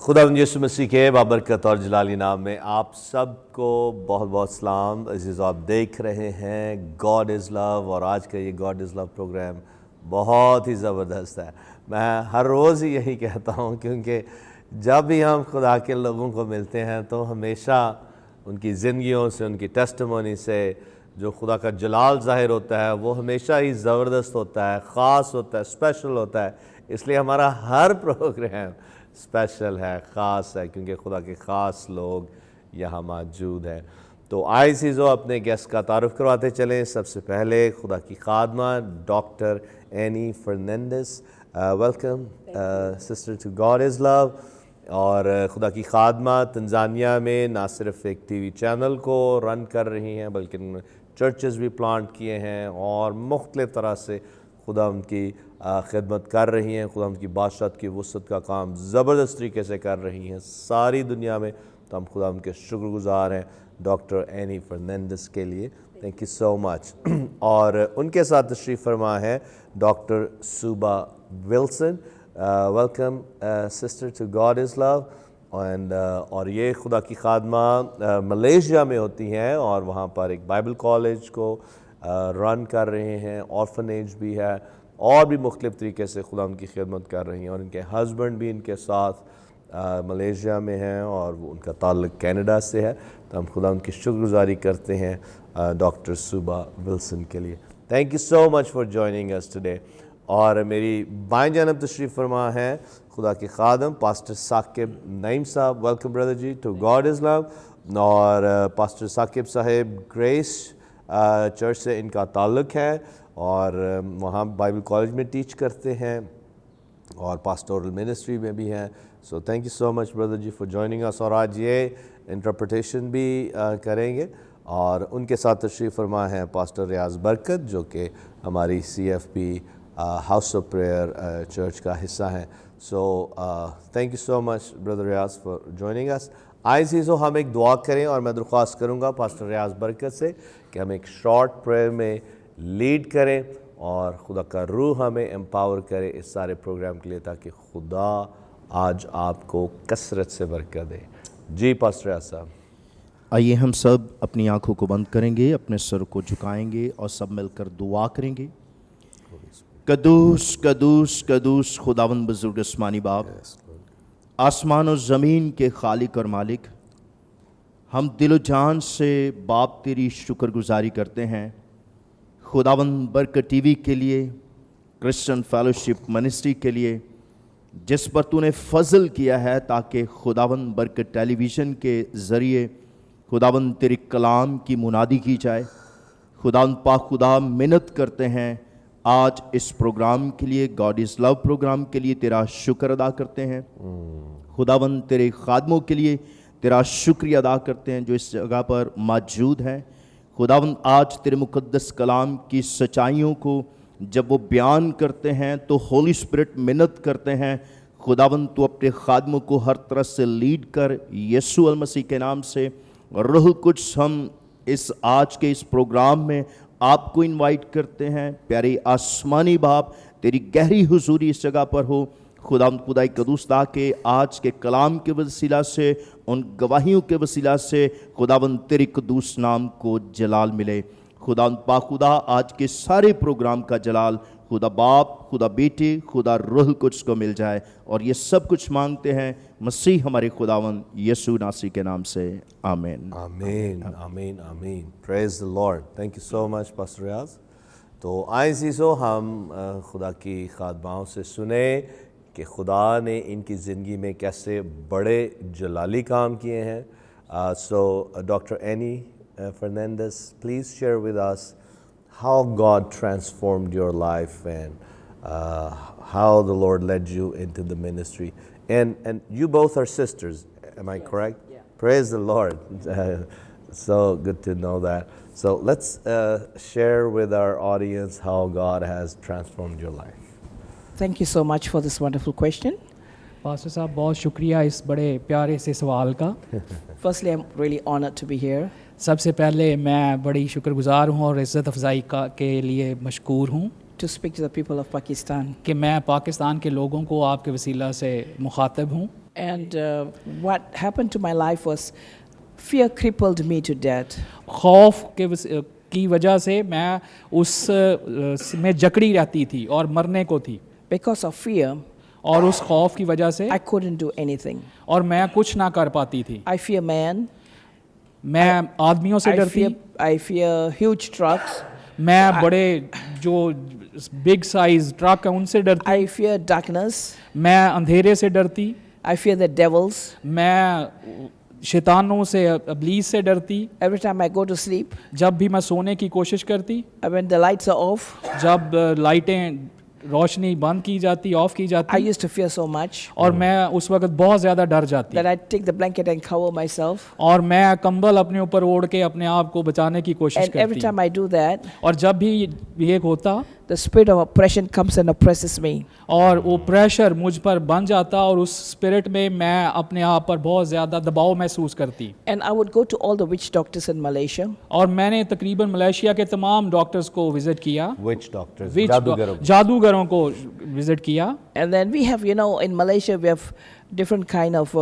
खुदावंद यीशु मसीह के बाबरकत और जलाली नाम में आप सबको बहुत बहुत सलाम। अजीज़, आप देख रहे हैं गॉड इज़ लव और आज का ये गॉड इज़ लव प्रोग्राम बहुत ही ज़बरदस्त है। मैं हर रोज़ ही यही कहता हूँ, क्योंकि जब भी हम खुदा के लोगों को मिलते हैं तो हमेशा उनकी ज़िंदगियों से, उनकी टेस्टिमोनी से जो खुदा का जलाल ज़ाहिर होता है वो हमेशा ही ज़बरदस्त होता है, ख़ास होता है, स्पेशल होता है। इसलिए हमारा हर प्रोग्राम स्पेशल है, ख़ास है, क्योंकि खुदा के ख़ास लोग यहाँ मौजूद हैं। तो आए चीज़ों अपने गेस्ट का तारुफ करवाते चलें। सबसे पहले खुदा की खादमा doctor Annie Fernandes, welcome sister to God is love. और खुदा की खादमा तंजानिया में ना सिर्फ एक टीवी चैनल को रन कर रही हैं, बल्कि चर्चेस भी प्लांट किए हैं और मुख्तलिफ़ तरह से खुदा उनकी खिदमत कर रही हैं। खुदा उनकी बादशाहत की वसअत का काम ज़बरदस्त तरीके से कर रही हैं सारी दुनिया में। तो हम खुदा उनके शुक्रगुज़ार हैं डॉक्टर एनी फर्नांडिस के लिए। Thank you so much. और उनके साथ तशरीफ़ फरमा है doctor Suba Wilson. Welcome sister to God is love. और ये खुदा की खादमा मलेशिया में होती हैं और वहाँ पर एक बाइबल कॉलेज को रन कर रहे हैं, ऑर्फनेज भी है और भी मुख्तलिफ़ तरीके से खुदा उनकी खिदमत कर रही हैं। और इनके हस्बैंड भी इनके साथ मलेशिया में हैं और उनका ताल्लुक़ कनाडा से है। तो हम खुदा उनकी शुक्रगुजारी करते हैं डॉक्टर सुबा विल्सन के लिए। Thank you so much for joining us today. और मेरी बाएं जानब तशरीफ़ फरमा है खुदा के खादम pastor Saqib Naeem sahab. Welcome brother ji to God is love. और pastor Saqib sahab Grace Church से इनका ताल्लुक़ है और वहाँ बाइबल कॉलेज में टीच करते हैं और पास्टोरल मिनिस्ट्री में भी हैं। So thank you so much brother ji for joining us. और आज ये इंटरप्रिटेशन भी करेंगे। और उनके साथ तशरीफ़ फरमा है पास्टर रियाज बरकत, जो कि हमारी CFP House of Prayer Church का हिस्सा हैं। So thank you so much brother Riaz for joining us. आए चीज़ों हम एक दुआ करें और मैं दरख्वास्त करूँगा पास्टर रियाज बरकत से कि हम एक शॉर्ट प्रेयर में लीड करें और खुदा का रूह हमें एम्पावर करे इस सारे प्रोग्राम के लिए, ताकि खुदा आज आपको कसरत से बरकत दे। जी पास्टर रियाज साहब। आइए हम सब अपनी आंखों को बंद करेंगे, अपने सर को झुकाएंगे और सब मिलकर दुआ करेंगे। कदूस कदूस कदूस खुदावंद बुजुर्ग आसमानी बाप, आसमान और ज़मीन के खालिक और मालिक, हम दिलो जान से बाप तेरी शुक्रगुजारी करते हैं खुदावंद बरकत टीवी के लिए, क्रिश्चियन फेलोशिप मिनिस्ट्री के लिए, जिस पर तूने फजल किया है ताकि खुदावंद बरकत टेलीविज़न के ज़रिए खुदावंद तेरे कलाम की मुनादी की जाए। खुदावंद पाक खुदा मिन्नत करते हैं आज इस प्रोग्राम के लिए, गॉड इज़ लव प्रोग्राम के लिए तेरा शुक्र अदा करते हैं। खुदावंद तेरे खादमों के लिए तेरा शुक्रिया अदा करते हैं जो इस जगह पर मौजूद हैं। खुदावंद आज तेरे मुकद्दस कलाम की सच्चाइयों को जब वो बयान करते हैं तो होली स्पिरिट मिन्नत करते हैं खुदावंद तू अपने खादमों को हर तरह से लीड कर, यीशु अल मसीह के नाम से। रूह कुछ हम इस आज के इस प्रोग्राम में आपको इनवाइट करते हैं। प्यारे आसमानी बाप, तेरी गहरी हुजूरी इस जगह पर हो खुदावंद खुदाई कदूस, ताकि आज के कलाम के वसीला से, उन गवाहियों के वसीला से खुदावंद तेरे कदूस नाम को जलाल मिले। खुदावंद पाक खुदा आज के सारे प्रोग्राम का जलाल खुदा बाप, खुदा बेटे, खुदा रूह कुछ को मिल जाए। और ये सब कुछ मांगते हैं मसीह हमारे खुदावंद यीशु नासी के नाम से, आमीन आमीन आमीन आमीन। Praise the Lord. Thank you so much pastor Riaz. तो आए चीज़ों हम खुदा की खादमाओं से सुने कि खुदा ने इनकी ज़िंदगी में कैसे बड़े जलाली काम किए हैं। So doctor Annie Fernandes, please share with us how God transformed your life and how the Lord led you into the ministry. And you both are sisters, am I correct? Yeah. Praise the Lord. So good to know that. So let's share with our audience how God has transformed your life. Thank you so much for this wonderful question. Pastor साहब बहुत शुक्रिया इस बड़े प्यारे से सवाल का। Firstly, I'm really honored to be here. सबसे पहले मैं बड़ी शुक्रगुजार हूँ और इज़्ज़त अफजाई के लिए मशकूर हूँ to speak to the people of Pakistan. कि मैं पाकिस्तान के लोगों को आपके वसीला से मुखातब हूँ। And what happened to my life was fear crippled me to death. खौफ की वजह से मैं में जकड़ी रहती थी और मरने को थी, Because of fear, और उस खौफ की वजह से I couldn't do anything. और मैं कुछ ना कर पाती थी। I fear man. मैं आदमियों से डरती, I fear huge trucks. मैं बड़े जो बिग साइज ट्रक है उनसे डरती, I fear darkness. मैं अंधेरे से डरती, I fear the devils. मैं शैतानों से, इब्लीस से डरती। Every time I go to sleep, जब भी मैं सोने की कोशिश करती, when the lights are off, जब लाइटें रोशनी बंद की जाती, ऑफ की I जाती, used to fear so much और मैं उस वक्त बहुत ज़्यादा डर जाती, that I take the blanket and cover myself. और मैं कंबल अपने ऊपर ओढ़ के अपने आप को बचाने की कोशिश And every करती। time I do that, और जब भी ये होता, the spirit of oppression comes and oppresses me. और वो प्रेशर मुझ पर बन जाता, और उस स्पिरिट में मैं अपने आप पर बहुत ज़्यादा दबाव महसूस करती। And I would go to all the witch doctors in Malaysia. और मैंने तकरीबन मलेशिया के तमाम डॉक्टर्स को विजिट किया, Witch doctors, Witch जादूगरों। जादूगरों को विजिट किया। And then we have, in Malaysia, we have different kind of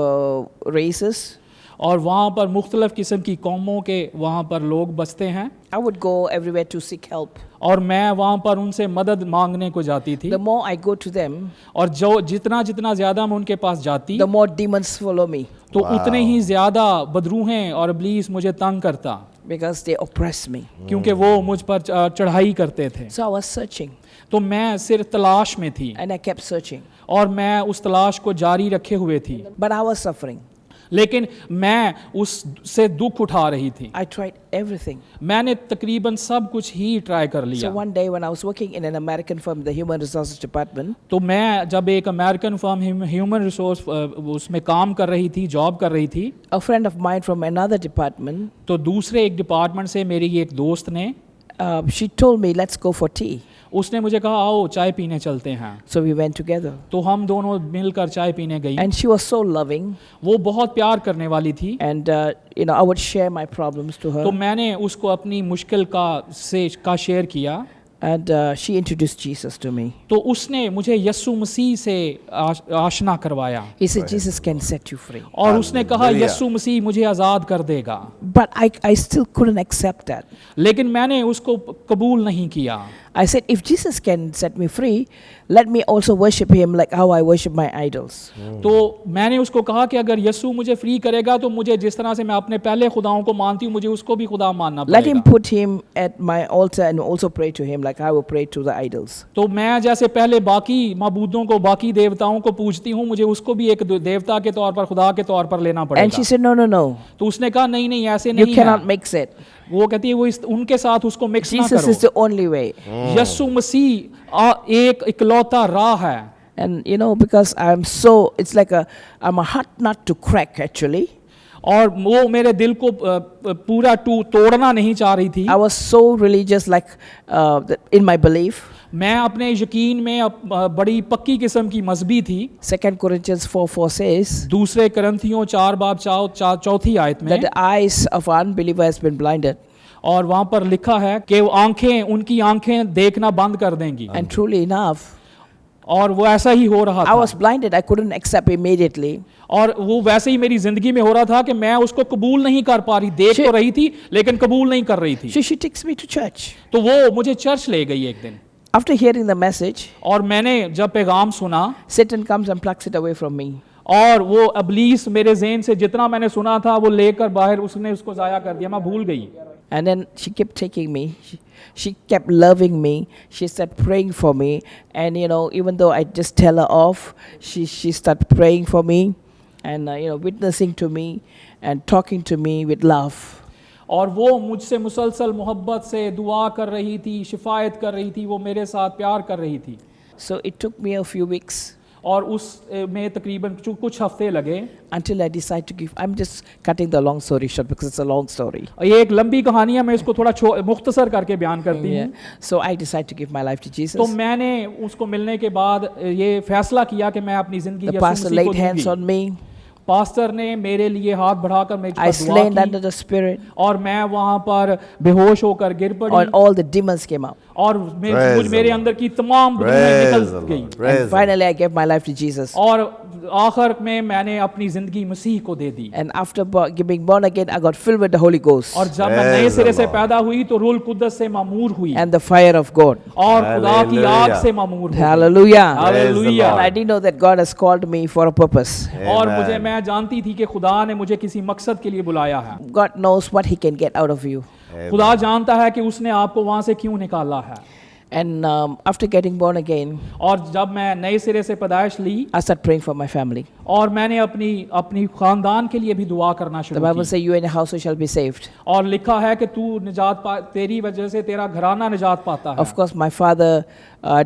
races. और वहाँ पर मुख्तलिफ किस्म की कौमों के वहाँ पर लोग बसते हैं, I would go everywhere to seek help. और मैं वहाँ पर उनसे मदद मांगने को जाती थी, The more I go to them, और जो जितना ज़्यादा मैं उनके पास जाती, the more demons follow me तो उतने ही ज़्यादा बदरूहें और इब्लीस मुझे तंग करता, because they oppress me. क्योंकि वो मुझ पर चढ़ाई करते थे। So I was searching तो मैं सिर्फ तलाश में थी, and I kept searching. और मैं उस तलाश को जारी रखे हुए थी, But I was suffering. लेकिन मैं उससे दुख उठा रही थी। I tried everything. मैंने तकरीबन सब कुछ ही ट्राई कर So लिया। one day when I was working in an American firm, the Human Resources Department, तो मैं जब एक अमेरिकन फर्म ह्यूमन रिसोर्स उसमें काम कर रही थी, जॉब कर रही थी, a friend of mine from another department, तो दूसरे एक डिपार्टमेंट से मेरी एक दोस्त ने, she told me, let's go for tea. उसने मुझे कहा आओ चाय पीने चलते हैं। So we went together. तो हम दोनों मिलकर चाय पीने गई। And she was so loving. वो बहुत प्यार करने वाली थी, And, I would share my problems to तो her. मैंने उसको अपनी मुश्किल का शेयर किया। And she introduced Jesus to me. तो उसने मुझे यस्सु मसीह से आशना करवाया, He said, Jesus can set you free. और उसने कहा Hallelujah. यस्सु मसीह मुझे आज़ाद कर देगा। But I still couldn't accept that. लेकिन मैंने उसको कबूल नहीं किया। I said, if Jesus can set me free, let me also worship him like how I worship my idols. तो मैंने उसको कहा कि अगर यस्सु मुझे फ्री करेगा तो मुझे जिस तरह से मैं अपने पहले खुदाओं को मानती हूँ, मुझे उसको भी खुदा मानना Let him पड़ेगा। put him at my altar and also pray to him like I will pray to the idols. तो मैं जैसे पहले बाकी माबूदों को, बाकी देवताओं को पूजती हूँ, मुझे उसको भी एक देवता के तौर पर, खुदा के तौर पर लेना And पड़ेगा। she said, no, no, no. तो उसने कहा नहीं नहीं ऐसे You नहीं cannot है। mix it. वो कहती है वो उनके साथ उसको मिक्स ना Jesus is करो। the only way. यस्सु मसीह एक इकलौता राह है। And because it's like I'm a hard nut to crack actually. और वो मेरे दिल को पूरा तोड़ना नहीं चाह रही थी। I was so religious, like in my belief. मैं अपने यकीन में बड़ी पक्की किस्म की मजहबी थी। 2 Corinthians 4:4 says दूसरे करंथियों 4 बाब 4 आयत में, that the eyes of unbeliever has been blinded. और वहाँ पर लिखा है कि उनकी आंखें देखना बंद कर देंगी। And truly enough, और वो ऐसा ही हो रहा I था। was blinded. I couldn't accept immediately. और वो वैसे ही मेरी जिंदगी में हो रहा था कि मैं उसको कबूल नहीं कर पा रही, देख तो रही थी लेकिन कबूल नहीं कर रही थी। So she takes me to church. तो वो मुझे चर्च ले गई एक दिन, After hearing the message, और मैंने जब पैगाम सुना, Satan comes and plucks it away from me. और वो इब्लीस मेरे ज़हन से जितना मैंने सुना था वो लेकर बाहर उसने उसको ज़ाया कर दिया, मैं भूल गई। And then she kept taking me. She kept loving me. She started praying for me. And, even though I just tell her off, she started praying for me and, witnessing to me and talking to me with love. और वो मुझसे मुसलसल मोहब्बत से दुआ कर रही थी, शिफायत कर रही थी, वो मेरे साथ प्यार कर रही थी। So it took me a few weeks और उस में तकरीबन कुछ हफ्ते लगे until I decided to give. I'm just cutting the long story short because it's a long story. ये एक लंबी कहानी है, मैं इसको थोड़ा मुख्तसर करके बयान करती हूँ। So I decided to give my life to Jesus. तो मैंने उसको मिलने के बाद ये फैसला किया कि मैं अपनी जिंदगी The यीशु pastor मसीह को laid hands दूंगी। on me. पास्टर ने मेरे लिए हाथ बढ़ाकर मेरे I पर दुआ slain under की, the Spirit. और मैं वहाँ पर बेहोश होकर गिर And पड़ी, all the demons came out. और Praise मुझ मेरे the अंदर की तमाम बुराइयां Praise the निकल गई। Lord. Praise And the finally, I gave my life to Jesus. और आखिर में मैंने अपनी जिंदगी मसीह को दे दी। And after being born again, I got filled with the Holy Ghost और जब मैं Praise नए the सिरे से Lord. पैदा हुई तो रूह कुद्दस से मामूर हुई and the fire of God. और खुदा की आग Hallelujah. से मामूर हुई। Hallelujah. Praise the hallelujah. Lord. And I didn't know that God has called me for a purpose. और Amen. मुझे मैं जानती थी कि खुदा ने मुझे किसी मकसद के लिए बुलाया है। God knows what He can get out of you. खुदा जानता है कि उसने आपको वहां से क्यों निकाला है। And after getting born again, और जब मैं नए सिरे से पैदाइश ली I started praying for my family. और मैंने अपनी खानदान के लिए भी दुआ करना The शुरू Bible की। says, "You and your household shall be saved." और लिखा है कि तू तेरी वजह से तेरा घराना निजात पाता है। Of course, my father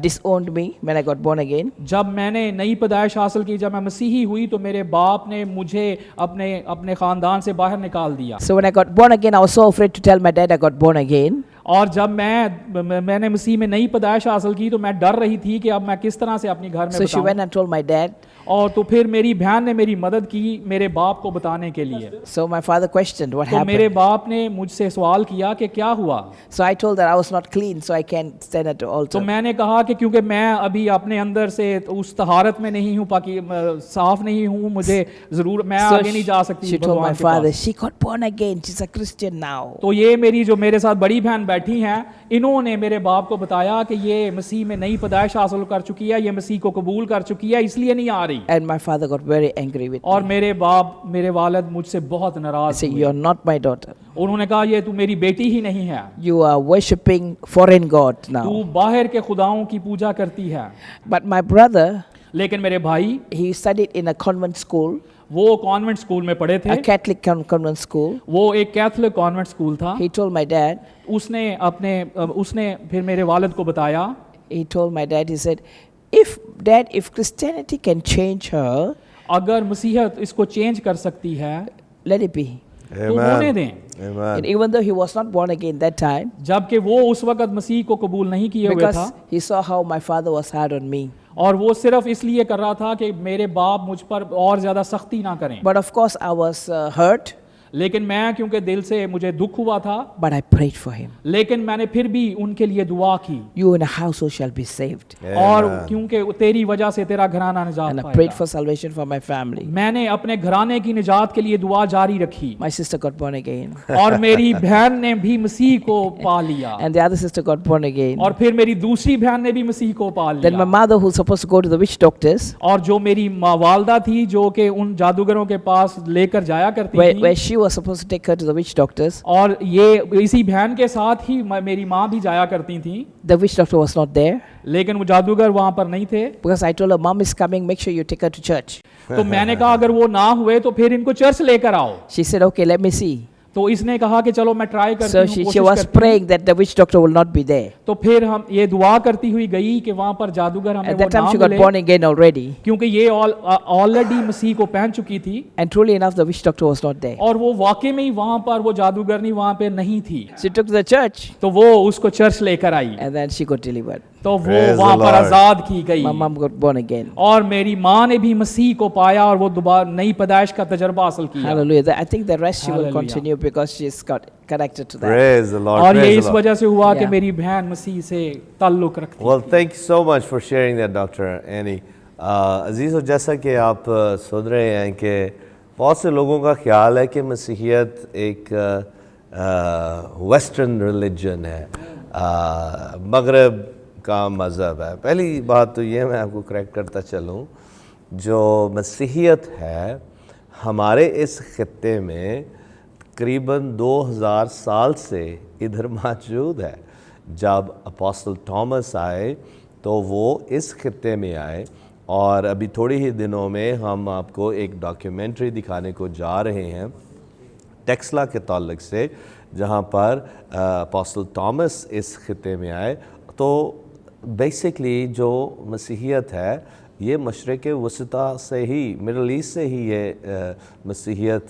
disowned me when I got born again. जब मैंने नई पैदाइश हासिल की, जब मैं मसीही हुई तो मेरे बाप ने मुझे अपने खानदान से बाहर निकाल दिया। So when I got born again, I was so afraid to tell my dad I got born again. और जब मैंने मसीह में नई पैदाइश हासिल की तो मैं डर रही थी कि अब मैं किस तरह से अपनी घर में So she बताऊं। went and told my dad. और तो फिर मेरी बहन ने मेरी मदद की मेरे बाप को बताने के लिए। So my father questioned what तो मेरे happened. बाप ने मुझसे सवाल किया कि क्या हुआ। So I told that I was not clean, so I can't stand at the तो altar. मैंने कहा कि क्योंकि मैं अभी अपने अंदर से उस तहारत में नहीं हूँ, साफ नहीं हूँ, मुझे जरूर मैं So आगे नहीं जा सकती she told my भगवान के father, pass. she got born again. She's a Christian now. तो ये मेरी जो मेरे साथ बड़ी बहन बैठी हैं, इन्होंने मेरे बाप को बताया कि ये मसीह में नई पैदाइश हासिल कर चुकी है, ये मसीह को कबूल कर चुकी है, इसलिए नहीं आ रही। And my father got very angry with और me. मेरे वालिद मुझसे बहुत He नाराज said, हुए। "You're not my daughter. उन्होंने कहा ये तू मेरी बेटी ही नहीं है, You are worshipping foreign God तू now." बाहर के खुदाओं की पूजा करती है। But my brother, लेकिन मेरे भाई he studied in a convent school, वो कॉन्वेंट स्कूल में पढ़े थे। a Catholic convent school. वो एक कैथोलिक कॉन्वेंट स्कूल था। He told my dad, उसने फिर मेरे वालिद को बताया। he told my dad, he said, if Christianity can change her, अगर मसीहत इसको चेंज कर सकती है let it be. तो होने दें। Amen. And even though he was not born again that time, जबकि वो उस वक्त मसीह को कबूल नहीं किए हुए because था he saw how my father was hard on me. और वो सिर्फ इसलिए कर रहा था कि मेरे बाप मुझ पर और ज्यादा सख्ती ना करें। But of course, I was hurt, लेकिन मैं क्योंकि दिल से मुझे दुख हुआ था, but I prayed for him. लेकिन मैंने फिर भी उनके लिए दुआ की। You and your household shall be saved. और Amen. क्योंकि तेरी वजह से तेरा घराना निजात And I prayed for पाएगा। salvation for my family. मैंने अपने घराने की निजात के लिए दुआ जारी रखी My sister got born again. और मेरी बहन ने भी मसीह को पा लिया And the other sister got born again. और फिर मेरी दूसरी बहन ने भी मसीह को पा Then my लिया। mother, who's supposed to go to the witch doctors, और जो मेरी वालदा थी जो कि उन जादूगरों के पास लेकर जाया करती where थी, she was supposed to take her to the witch doctors, और ये इसी बहन के साथ ही मेरी माँ भी जाया करती थी, the witch doctor was not there. लेकिन वो जादूगर वहां पर नहीं थे। Because I told her, Mom is coming, make sure you take her to church. तो मैंने कहा अगर वो ना हुए तो फिर इनको चर्च लेकर आओ। She said, okay, let me see. तो इसने कहा कि चलो मैं ट्राई करती So हूँ, she कोशिश was करती हूँ। praying that the witch doctor will not be there. तो फिर हम ये दुआ करती हुई गई कि वहां पर जादूगर हमें At वो that time, ना she got मिले, born again already. क्योंकि ये ऑलरेडी मसीह को पहन चुकी थी And truly enough, the witch doctor was not there. और वो वाकई में ही वहां पर वो जादूगरनी वहां पे नहीं थी। She took to the church तो वो उसको चर्च लेकर आई and then she got delivered. तो वो Praise the वहां पर Lord. आजाद की गई My mom got born again. और मेरी माँ ने भी मसीह को पाया और वो दोबारा नई पैदाइश का तजर्बा हासिल किया। Hallelujah. I think the rest she will Hallelujah. continue because she's got connected to that. Praise the Lord. और ये Praise इस the Lord. वजह से हुआ कि Yeah. मेरी बहन मसीह से ताल्लुक रखती। Well, thank you so much for sharing that, Dr. Annie. अजीज़, जैसा कि आप सुन रहे हैं कि बहुत से लोगों का ख्याल है कि मसीहियत एक वेस्टर्न रिलीजन है, मगरब का मज़हब है। पहली बात तो ये मैं आपको करेक्ट करता चलूँ, जो मसीहियत है हमारे इस खित्ते में तकरीबन 2000 साल से इधर मौजूद है। जब अपोस्टल थॉमस आए तो वो इस खित्ते में आए और अभी थोड़ी ही दिनों में हम आपको एक डॉक्यूमेंट्री दिखाने को जा रहे हैं टेक्सला के ताल्लुक से, जहाँ पर अपोस्टल थॉमस इस खित्ते में आए। तो बेसिकली जो मसीहियत है ये मशरिक़ वसता से ही, मिडल ईस्ट से ही ये मसीहियत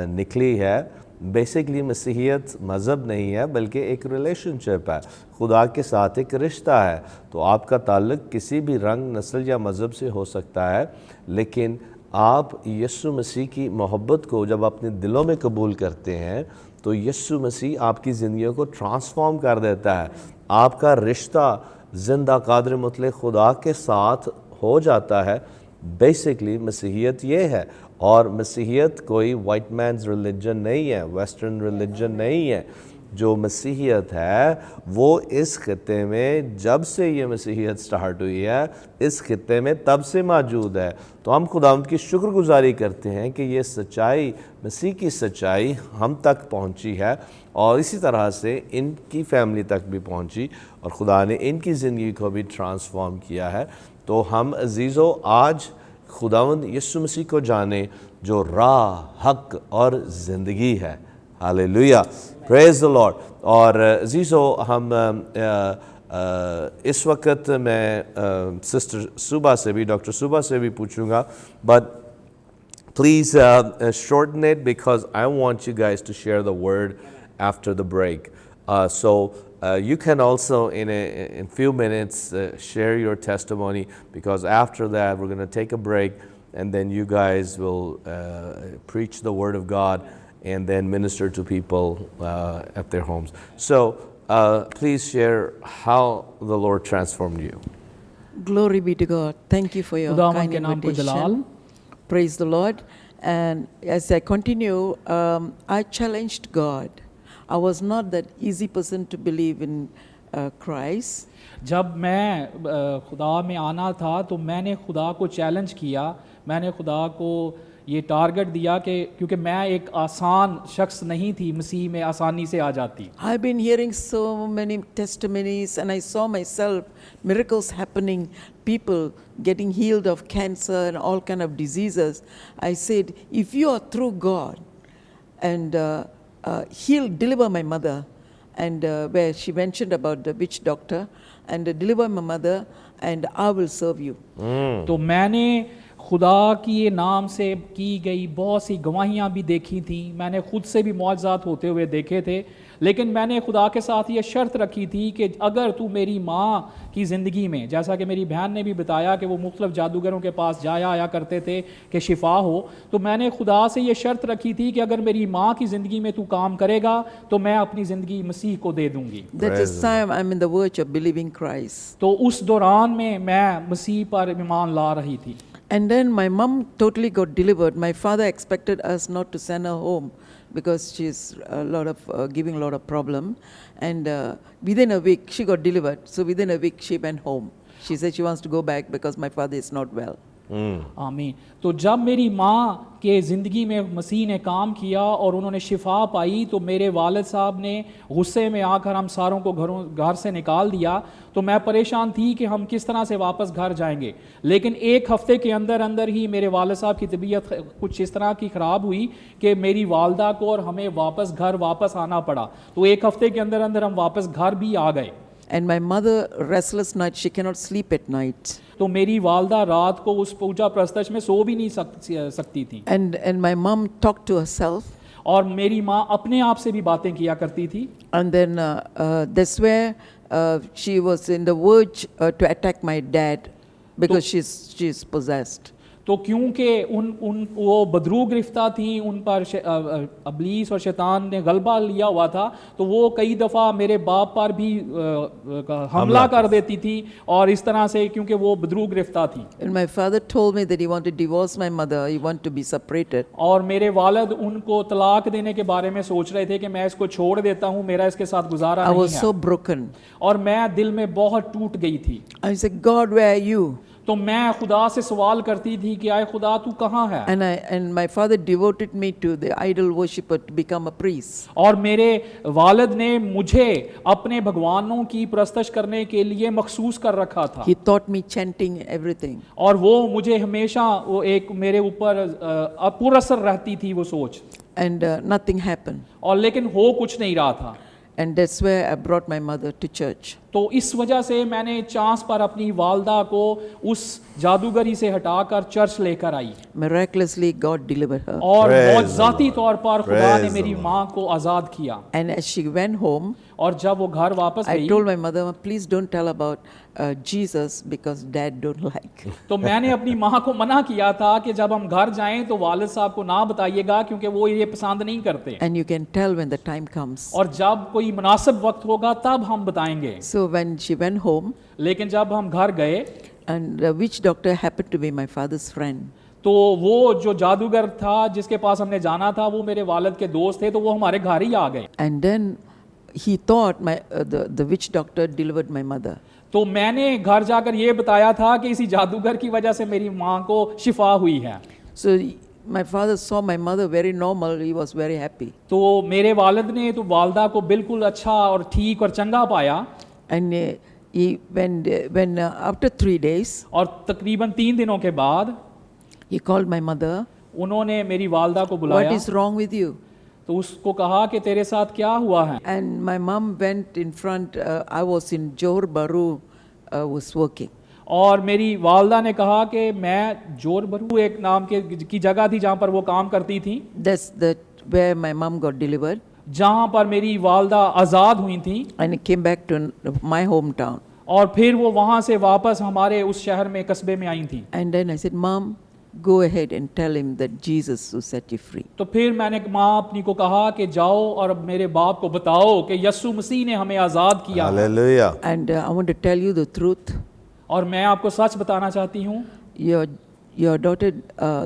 निकली है। बेसिकली मसीहियत मज़हब नहीं है बल्कि एक रिलेशनशिप है, खुदा के साथ एक रिश्ता है। तो आपका ताल्लुक़ किसी भी रंग, नस्ल या मज़हब से हो सकता है, लेकिन आप यीशु मसीह की मोहब्बत को जब अपने दिलों में कबूल करते हैं तो यीशु मसीह आपकी ज़िंदगियों को ट्रांसफॉर्म कर देता है। आपका रिश्ता ज़िंदा कादिर मुतलक खुदा के साथ हो जाता है। बेसिकली मसीहियत ये है, और मसीहियत कोई वाइट मैन्स रिलीजन नहीं है, वेस्टर्न रिलीजन नहीं है। जो मसीहियत है वो इस खित्ते में जब से ये मसीहियत स्टार्ट हुई है, इस खित्ते में तब से मौजूद है। तो हम खुदावंद की शुक्रगुजारी करते हैं कि ये सच्चाई, मसीह की सच्चाई हम तक पहुंची है और इसी तरह से इनकी फैमिली तक भी पहुंची और खुदा ने इनकी ज़िंदगी को भी ट्रांसफॉर्म किया है। तो हम अजीज़ों आज खुदावंद यीशु मसीह को जाने जो राह, हक और ज़िंदगी है। Hallelujah, praise the Lord. और अजीज़ों हम इस वक्त मैं सिस्टर सुबा से भी, डॉक्टर सुबा से भी पूछूंगा, but please shorten it because I want you guys to share the word after the break. So you can also in few minutes share your testimony, because after that we're going to take a break and then you guys will preach the word of God and then minister to people at their homes. So please share how the Lord transformed you. Glory be to God. Thank you for your खुदावंद kind के नाम को जलाल। invitation. Praise the Lord. And as I continue, I challenged God. I was not that easy person to believe in Christ. जब मैं खुदा में आना था तो मैंने खुदा को चैलेंज किया, मैंने खुदा को ये टारगेट दिया कि क्योंकि मैं एक आसान शख्स नहीं थी, मसीह में आसानी से आ जाती। I've been hearing so many testimonies and I saw myself miracles happening, people getting healed of cancer and all kind of diseases. I said, if you are through God and he'll deliver my mother, and where she mentioned about the witch doctor, and deliver my mother and I will serve you. तो मैंने खुदा की ये नाम से की गई बहुत सी गवाहियाँ भी देखी थी, मैंने खुद से भी मौजज़ात होते हुए देखे थे, लेकिन मैंने खुदा के साथ ये शर्त रखी थी कि अगर तू मेरी माँ की ज़िंदगी में, जैसा कि मेरी बहन ने भी बताया कि वो मुख्तलिफ़ जादूगरों के पास जाया आया करते थे कि शिफा हो, तो मैंने खुदा से ये शर्त रखी थी कि अगर मेरी माँ की ज़िंदगी में तू काम करेगा तो मैं अपनी ज़िंदगी मसीह को दे दूँगी। That is time I'm in the verge of believing Christ. तो उस दौरान में मैं मसीह पर ईमान ला रही थी। And then my mom totally got delivered. My father expected us not to send her home because she's giving a lot of problem. And within a week she got delivered. So within a week she went home. She said she wants to go back because my father is not well. आमीन। तो जब मेरी माँ के ज़िंदगी में मसीह ने काम किया और उन्होंने शिफा पाई तो मेरे वालिद साहब ने गुस्से में आकर हम सारों को घर से निकाल दिया। तो मैं परेशान थी कि हम किस तरह से वापस घर जाएंगे, लेकिन एक हफ्ते के अंदर अंदर ही मेरे वालिद साहब की तबीयत कुछ इस तरह की ख़राब हुई कि मेरी वालदा को और हमें वापस आना पड़ा। तो एक हफ्ते के अंदर अंदर हम वापस घर भी आ गए। And my mother, restless night, she cannot sleep at night. तो मेरी वालदा रात को उस पूजा प्रस्तश में सो भी नहीं सकती थी। And my mom talked to herself. और मेरी माँ अपने आप से भी बातें किया करती थी। And then that's where she was in the verge to attack my dad because she's possessed. तो क्योंकि वो बदरू गिरफ्ता थी, उन पर अबलीस और शैतान ने गलबा लिया हुआ था, तो वो कई दफ़ा मेरे बाप पर भी हमला कर देती थी और इस तरह से, क्योंकि वो बदरू गिरफ्ता थी। And my father told me that he wanted to divorce my mother, he wanted to be separated. और मेरे वालिद उनको तलाक देने के बारे में सोच रहे थे कि मैं इसको छोड़ देता हूँ, मेरा इसके साथ गुजारा I नहीं was है। so broken. और मैं दिल में बहुत टूट गई थी। I said, God, where are you? तो मैं खुदा से सवाल करती थी कि आए खुदा तू कहाँ है। And my father devoted me to the idol worshipper to become a priest. और मेरे वालिद ने मुझे अपने भगवानों की प्रस्तश करने के लिए मखसूस कर रखा था। He taught me chanting everything. और वो मुझे हमेशा वो एक मेरे ऊपर पुरअसर रहती थी वो सोच। And nothing happened. और लेकिन हो कुछ नहीं रहा था। And that's where I brought my mother to church. तो इस वजह से मैंने चांस पर अपनी वालदा को उस जादूगरी से हटाकर चर्च लेकर आई Miraculously, God delivered her. और Praise मौजज़ाती the तौर पर खुदा ने Praise मेरी the माँ को आज़ाद किया। And as she went home, और जब वो घर वापस I गई told my mother, please don't tell about Jesus because dad don't like. तो मैंने अपनी माँ को मना किया था कि जब हम घर जाएं तो वालिद साहब को ना बताइएगा क्योंकि वो ये पसंद नहीं करते, And you can tell when the time comes. और जब कोई मुनासिब वक्त होगा तब हम बताएंगे। So when she went home, लेकिन जब हम घर गए and the witch doctor happened to be my father's friend. तो वो जो जादूगर था जिसके पास हमने जाना था वो मेरे वालिद के दोस्त थे, तो वो हमारे घर ही आ गए। And then he thought the witch doctor delivered my mother. तो मैंने घर जाकर ये बताया था कि इसी जादूगर की वजह से मेरी माँ को शिफा हुई है। So my father saw my mother very normal. He was very happy. तो मेरे वालिद ने तो वालदा को बिल्कुल अच्छा और ठीक और चंगा पाया। And when after 3 days, और तकरीबन 3 दिनों के बाद he called my mother. उन्होंने मेरी वालदा को What बुलाया, is wrong with you? तो उसको कहा कि तेरे साथ क्या हुआ है। And my mom went in front. I was in Johor Bahru, was working. और मेरी वालदा ने कहा कि मैं जोर बरू एक नाम की जगह थी जहाँ पर वो काम करती थी, That's where my mom got delivered. जहाँ पर मेरी वालदा आज़ाद हुई थी, And came back to my hometown. और फिर वो वहाँ से वापस हमारे उस शहर में कस्बे में आई थी। And then I said, Mom, go ahead and tell him that Jesus will set you free. तो फिर मैंने माँ अपनी को कहा कि जाओ और मेरे बाप को बताओ कि यस्सु मसीह ने हमें आज़ाद किया है। Hallelujah. And I want to tell you the truth. और मैं आपको सच बताना चाहती हूँ, Your daughter,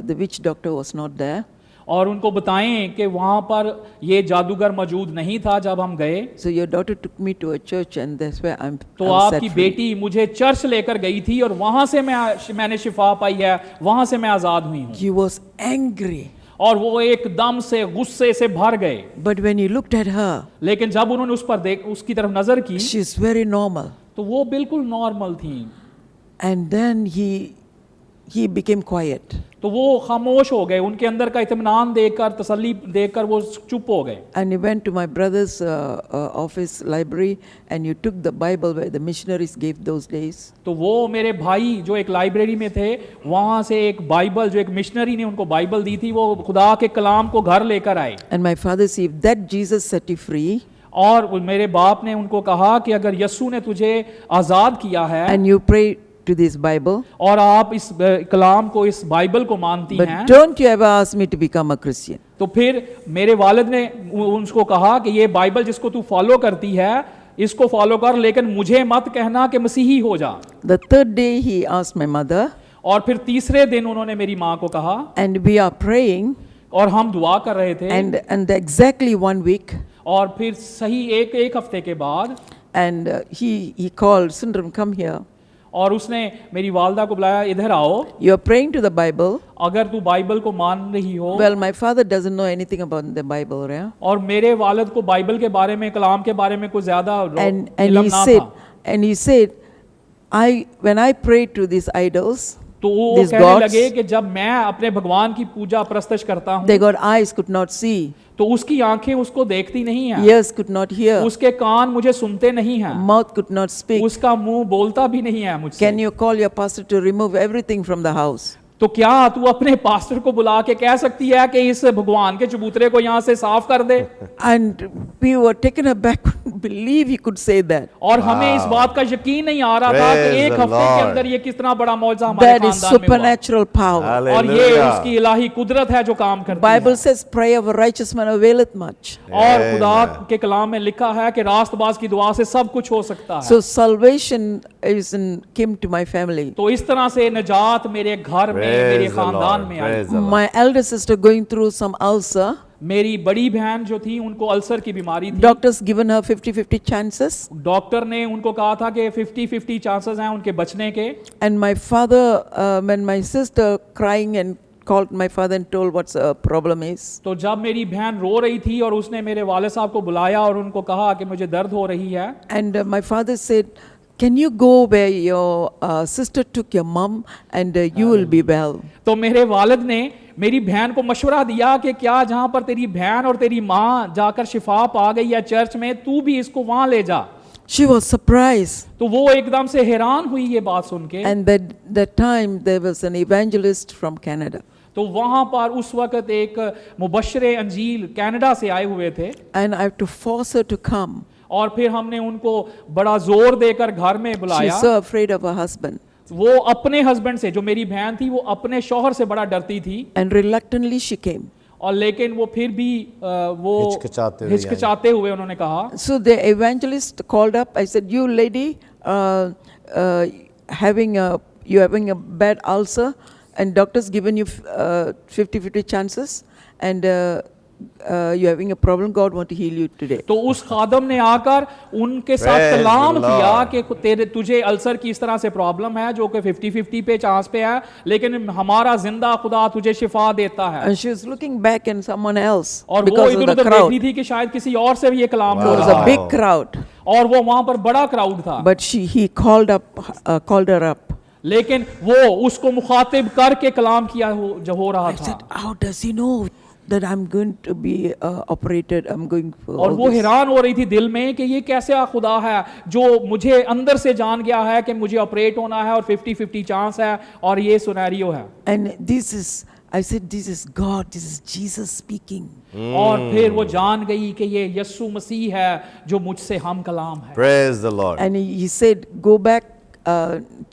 the witch doctor was not there. और उनको बताएं कि वहाँ पर ये जादूगर मौजूद नहीं था जब हम गए। So your daughter took me to a church, and that's where I'm तो I'm set आपकी free. बेटी मुझे चर्च लेकर गई थी और वहाँ से मैंने शिफा पाई है, वहाँ से मैं आज़ाद हुई हूँ। He was angry. और वो एकदम से गुस्से से भर गए, But when he looked at her, लेकिन जब उन्होंने उसकी तरफ नज़र की she's very normal. तो वो बिल्कुल नॉर्मल थी। And then he became quiet. तो वो खामोश हो गए, उनके अंदर का इत्मीनान देखकर, तसल्ली देखकर वो चुप हो गए। And he went to my brother's office library, and you took the Bible where the missionaries gave those days. तो वो मेरे भाई जो एक लाइब्रेरी में थे, वहाँ से एक बाइबल जो एक मिशनरी ने उनको बाइबल दी थी, वो खुदा के कलाम को घर लेकर आए। And my father said, if that Jesus set you free, और मेरे बाप ने उनको कहा कि अगर यस्सु ने तुझे आज़ाद किया है and you pray to this Bible, और आप इस कलाम को, इस बाइबल को मानती but हैं, don't you ever ask me to become a Christian. तो फिर मेरे वालिद ने उनको कहा कि ये बाइबल जिसको तू फॉलो करती है इसको फॉलो कर, लेकिन मुझे मत कहना कि मसीही हो जा। The third day he asked my mother, और फिर तीसरे दिन उन्होंने मेरी माँ को कहा, and we are praying, और हम दुआ कर रहे थे, and exactly 1 week, और फिर सही एक हफ्ते के बाद and he called, Sundram, come here. और उसने मेरी वालदा को बुलाया, इधर आओ, You are praying to the Bible. अगर तू बाइबल को मान रही हो। Well, my father doesn't know anything about the Bible, yeah? और मेरे वालिद को बाइबल के बारे में, कलाम के बारे में कुछ ज्यादा And इल्म he ना said, था। when I pray to these idols, तो वो these कहने gods, लगे कि जब मैं अपने भगवान की पूजा प्रस्तश करता हूँ they got eyes, could not see, तो उसकी आंखें उसको देखती नहीं हैं, ears could not hear, उसके कान मुझे सुनते नहीं हैं, mouth could not speak. उसका मुंह बोलता भी नहीं है मुझसे। Can you call your pastor to remove everything from the house? तो क्या तू अपने पास्टर को बुला के कह सकती है कि इस भगवान के चबूतरे को यहाँ से साफ कर दे? And we were taken aback, couldn't believe he could say that. और हमें इस बात का यकीन नहीं आ रहा था कि Praise एक the हफ्ते के Lord. अंदर ये कितना बड़ा मौजज़ा हमारे That is खानदान में हुआ। supernatural power. और ये Hallelujah. उसकी इलाही कुदरत है जो काम करती Bible है। says, prayer of a righteous man availeth much. और खुदा के कलाम में लिखा है कि रास्तबाज की दुआ से सब कुछ हो सकता है। So salvation came to my family. तो इस तरह से निजात मेरे घर में, मेरे Praise the खानदान Lord. में आई। Praise the Lord. My elder sister going through some ulcer. मेरी बड़ी बहन जो थी उनको अल्सर की बीमारी थी। Doctors given her 50-50 chances. Doctor ने उनको कहा था कि 50-50 चांसेस हैं उनके बचने के। And my father, when my sister crying and called my father and told what's the problem is. तो जब मेरी बहन रो रही थी और उसने मेरे वाले साहब को बुलाया और उनको कहा कि मुझे दर्द हो रही है, And my father said, can you go where your sister took your mom and you will be well. तो मेरे वालिद ने मेरी बहन को मशवरा दिया कि क्या जहाँ पर तेरी बहन और तेरी माँ जाकर शिफा पा गई है चर्च में, तू भी इसको वहाँ ले जा। She was surprised. तो वो एकदम से हैरान हुई ये बात सुन के। And that time there was an evangelist from Canada. तो वहां पर उस वक्त एक मुबश्शिर अंजील कनाडा से आए हुए थे, And I have to force her to come. और फिर हमने उनको बड़ा जोर देकर घर में She's बुलाया। so afraid of her husband. वो अपने हस्बैंड से, जो मेरी बहन थी, वो अपने शौहर से बड़ा डरती थी, And reluctantly she came. और लेकिन वो फिर भी वो हिचकिचाते हुए उन्होंने कहा। So the evangelist called up. I said, "You lady, you having a bad ulcer, and doctors given you 50-50 chances, and you're having a problem. God want to heal you today." तो उस खादम ने आकर उनके साथ Praise कलाम the किया Lord. कि तुझे ulcer की इस तरह से प्रॉब्लम है जो कि 50-50 पे चांस पे है, लेकिन हमारा जिंदा खुदा तुझे शिफा देता है। And she was looking back and someone else और वो because of इधर the उधर देख crowd. रही थी कि शायद किसी और से भी ये कलाम There हो was रहा a है, big crowd, और वो वहां पर बड़ा क्राउड था, but he called her up. लेकिन वो उसको मुखातिब करके कलाम किया जो हो रहा I था। said, "How does he know that I'm going to be operated? I'm going for और all वो this?" हैरान हो रही थी दिल में कि ये कैसा खुदा है जो मुझे अंदर से जान गया है कि मुझे ऑपरेट होना है और 50-50 चांस है और ये सिनेरियो है। And I said, "This is God. This is Jesus speaking." और फिर वो जान गई कि ये यस्सु मसीह है जो मुझसे हम कलाम है। Praise the Lord. And he said, "Go back,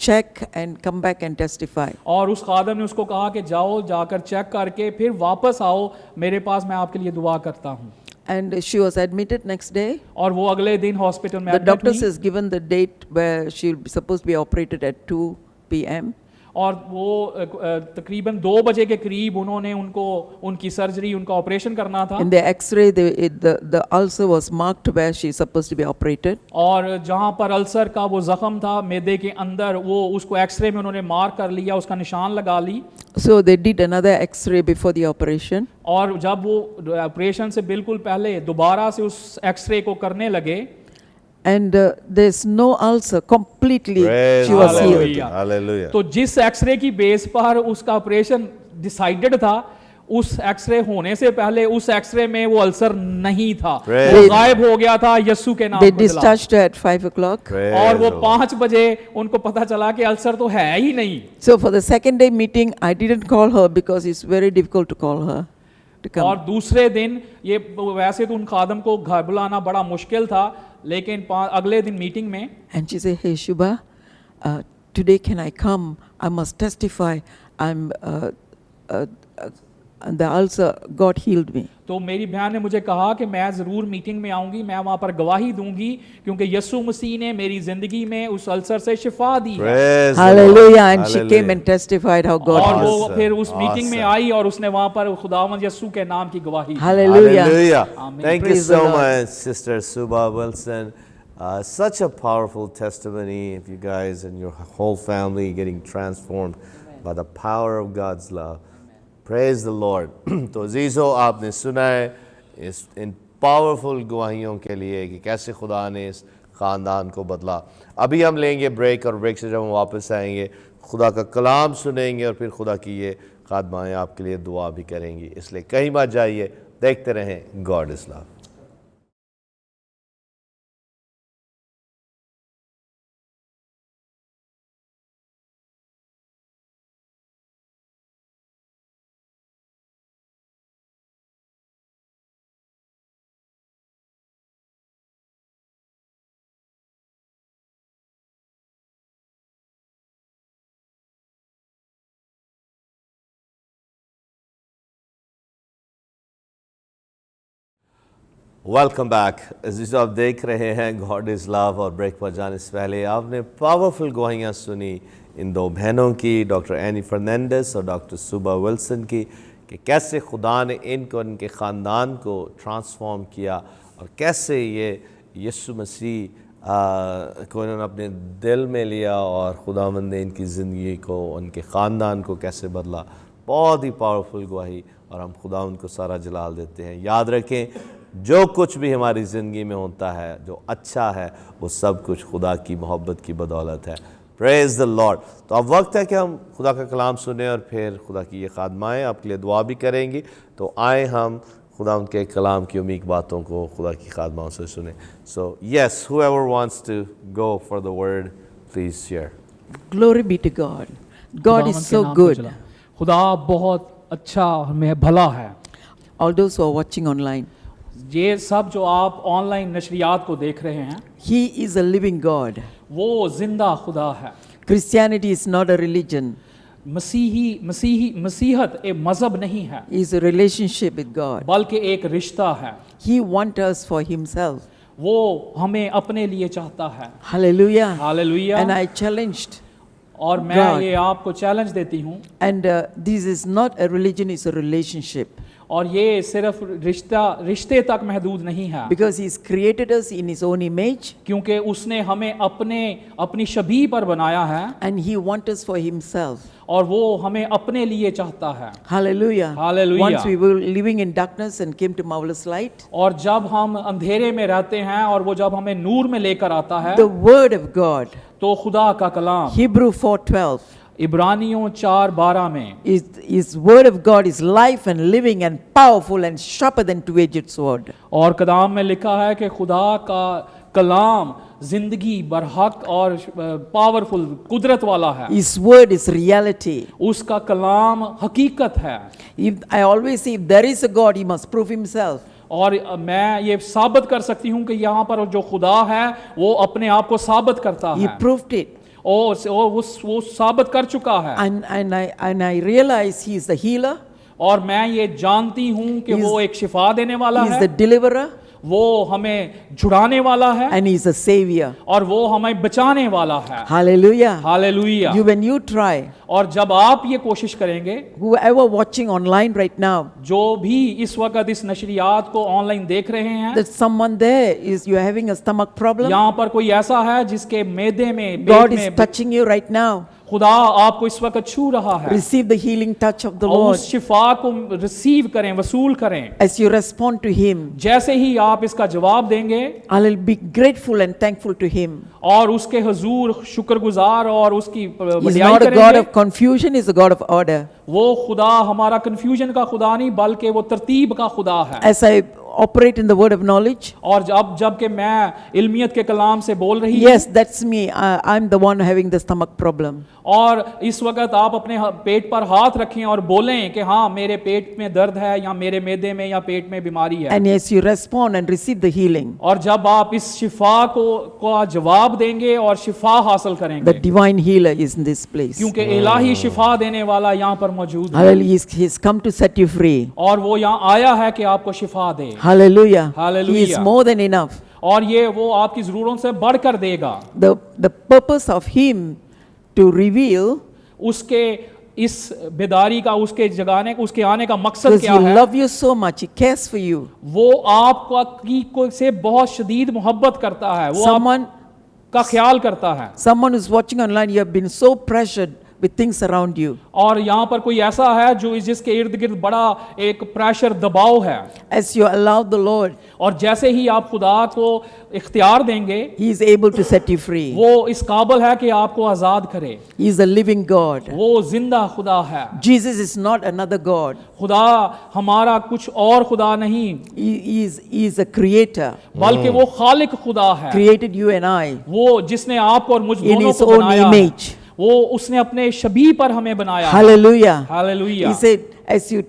check, and come back and testify." और उस खादम ने उसको कहा कि जाओ, जाकर चेक करके फिर वापस आओ मेरे पास, मैं आपके लिए दुआ करता हूँ। And she was admitted next day. और वो अगले दिन हॉस्पिटल में The एडमिट doctors हुई, has given the date where she'll be supposed to be operated at 2 p.m. और वो तकरीबन 2 बजे के करीब उन्होंने उनकी सर्जरी, उनका ऑपरेशन करना था। In the X-ray, the ulcer was marked where she's supposed to be operated. और जहाँ पर अल्सर का वो जख्म था मैदे के अंदर, वो उसको एक्सरे में उन्होंने मार्क कर लिया, उसका निशान लगा ली। So they did another X-ray before the operation. और जब वो ऑपरेशन से बिल्कुल पहले दोबारा से उस एक्सरे को करने लगे, And there's no ulcer. Completely, Praise she was the healed. Lord. Hallelujah. Hallelujah. तो जिस एक्सरे की बेस पर उसका ऑपरेशन डिसाइडेड था, उस एक्सरे होने से पहले उस एक्सरे में वो अल्सर नहीं था, Praise वो the- गायब हो गया था यस्सु के नाम They पर चला। discharged her at 5 o'clock. Praise और वो the Lord. 5 बजे उनको पता चला कि अल्सर तो है ही नहीं। So for the second day meeting, I didn't call her because it's very difficult to call her to और come. दूसरे दिन ये वैसे तो उन खादम को घर बुलाना बड़ा मुश्किल था, लेकिन अगले दिन मीटिंग में And she said, "Hey Shubha, today can I come? I must testify. And the ulcer, God healed me." तो मेरी बहन ने मुझे कहा कि मैं ज़रूर मीटिंग में आऊँगी, मैं वहाँ पर गवाही दूंगी क्योंकि यस्सु मसीह ने मेरी ज़िंदगी में उस अल्सर से शिफा दी है। Praise the Hallelujah. Lord. And she Hallelujah. came and testified how God और healed. वो Awesome. फिर उस मीटिंग में Awesome. आई और उसने वहाँ पर खुदावंद यस्सु के नाम की गवाही दी। Hallelujah. Hallelujah. Amen. Thank you Praise the so Lord. much, Sister Suba Wilson. Such a powerful testimony of you guys and your whole family getting transformed by the power of God's love. Praise the Lord. तो अजीज़ो, आपने सुना है इन powerful गवाहियों के लिए कि कैसे खुदा ने इस ख़ानदान को बदला। अभी हम लेंगे ब्रेक, और ब्रेक से जब हम वापस आएंगे खुदा का कलाम सुनेंगे और फिर खुदा की ये खादमाएँ आपके लिए दुआ भी करेंगी। इसलिए कहीं मत जाइए, देखते रहें God is love. Welcome back. अजीज़, आप देख रहे हैं गॉड इज़ लव, और ब्रेक पर जाने से पहले आपने पावरफुल गवाहियाँ सुनी इन दो बहनों की, डॉक्टर एनी फर्नांडिस और डॉक्टर सुबा विल्सन की, कि कैसे खुदा ने इनको, इनके ख़ानदान को ट्रांसफॉर्म किया और कैसे ये यीशु मसीह को इन्होंने अपने दिल में लिया और खुदावंद ने इनकी ज़िंदगी को, उनके ख़ानदान को कैसे बदला। बहुत ही पावरफुल गवाही, और हम खुदावंद को सारा जलाल देते हैं। याद रखें, जो कुछ भी हमारी ज़िंदगी में होता है जो अच्छा है, वो सब कुछ खुदा की मोहब्बत की बदौलत है। Praise the Lord. तो अब वक्त है कि हम खुदा का कलाम सुने और फिर खुदा की ये खादमाएँ आपके लिए दुआ भी करेंगी। तो आए हम खुदा उनके कलाम की उम्मीद बातों को खुदा की खादमाओं से सुने. So yes, whoever wants to go for the word, please share. Glory be to God. God खुदावंद is के so नाम को good. चला. खुदा बहुत अच्छा और में भला है. All those who are watching online, ये सब जो आप ऑनलाइन नशरियात को देख रहे हैं, He is a living God. वो जिंदा खुदा है. Christianity is not a religion. मसीहत एक मजहब नहीं है, It is a relationship with God. बल्कि एक रिश्ता है. He wants us for Himself. वो हमें अपने लिए चाहता है. Hallelujah. Hallelujah. And I challenged. और मैं God. ये आपको चैलेंज देती हूँ, And this is not a religion, it's a relationship. और ये सिर्फ रिश्ते तक महदूद नहीं है, Because He's created us in His own image क्योंकि उसने हमें अपनी शबीह पर बनाया है and He wants us for Himself. और वो हमें अपने लिए चाहता है. Hallelujah. Hallelujah. Once we were living in darkness and came to marvelous light, और जब हम अंधेरे में रहते हैं और वो जब हमें नूर में लेकर आता है, the Word of God, तो खुदा का कलाम Hebrew 4:12, इब्रानियों 4:12 में His Word of God is life and living and powerful and sharper than two-edged sword. और कलाम में लिखा है कि खुदा का कलाम जिंदगी बरहक और पावरफुल कुदरत वाला है. His Word is reality. उसका कलाम हकीकत है. I always say, if there is a God, He must prove Himself. और मैं ये साबित कर सकती हूँ कि यहाँ पर जो खुदा है वो अपने आप को साबित करता He है, proved it. और वो साबित कर चुका है. And I realize He is the healer, और मैं ये जानती हूँ कि He is- वो एक शिफा देने वाला He is है, the deliverer, वो हमें छुड़ाने वाला है, and He is the Savior. और वो हमें बचाने वाला है. Hallelujah. Hallelujah. When you try, और जब आप ये कोशिश करेंगे, whoever watching online right now, जो भी इस वक्त इस नशरियात को ऑनलाइन देख रहे हैं, that someone there is you are having a stomach problem, यहाँ पर कोई ऐसा है जिसके मैदे में God पेट is में touching you right now. खुदा आपको इस वक्त छू रहा है. Receive the healing touch of the और Lord उस शिफा को रिसीव करें, वसूल करें. as you respond to Him. जैसे ही आप इसका जवाब देंगे I will be grateful and thankful to Him. और उसके हुजूर शुक्रगुजार और उसकी He's बड़ाई not a God करेंगे, of confusion, He's a God of order. वो खुदा हमारा कंफ्यूजन का खुदा नहीं बल्कि वो तरतीब का खुदा है. As I operate in the word of knowledge, और जब के मैं इल्मियत के कलाम से बोल रही हूँ, yes, that's me. I'm the one having the stomach problem. और इस वक्त आप अपने पेट पर हाथ रखें और बोलें कि हाँ मेरे पेट में दर्द है या मेरे मैदे में या पेट में बीमारी है. And as you respond and receive the healing, और जब आप इस शिफा को जवाब देंगे और शिफा हासिल the करेंगे, divine healer is in this place. क्योंकि इलाही शिफा देने वाला यहाँ पर मौजूद है. Hallelujah. He's come to set you free. और वो यहाँ आया है कि आपको शिफा दे. Hallelujah. Hallelujah. He is more than enough. और ये वो आपकी जरूरतों से बढ़कर देगा. The purpose of Him to reveal, उसके इस बेदारी का, उसके जगाने, उसके आने का मकसद because क्या He है? loves you so much, He cares for you. वो आपको से बहुत शदीद मोहब्बत करता है, वो Someone, आपका ख्याल करता है. someone who's watching online, you have been so pressured with things around you. और यहाँ पर कोई ऐसा है जो जिसके इर्द गिर्द बड़ा एक प्रेशर दबाव है, As you allow the Lord, और जैसे ही आप खुदा को इख्तियार देंगे, He is able to set you free. वो इस काबिल है कि आपको आज़ाद करे. He is a living God. वो जिंदा खुदा है. Jesus is not another God. खुदा हमारा कुछ और खुदा नहीं, He is a creator. बल्कि वो खालिक खुदा है. Created you and I वो जिसने आपको और मुझ in दोनों His को own बनाया है, image. वो उसने अपने शबीह पर हमें बनाया है. Hallelujah. Hallelujah. He said, as you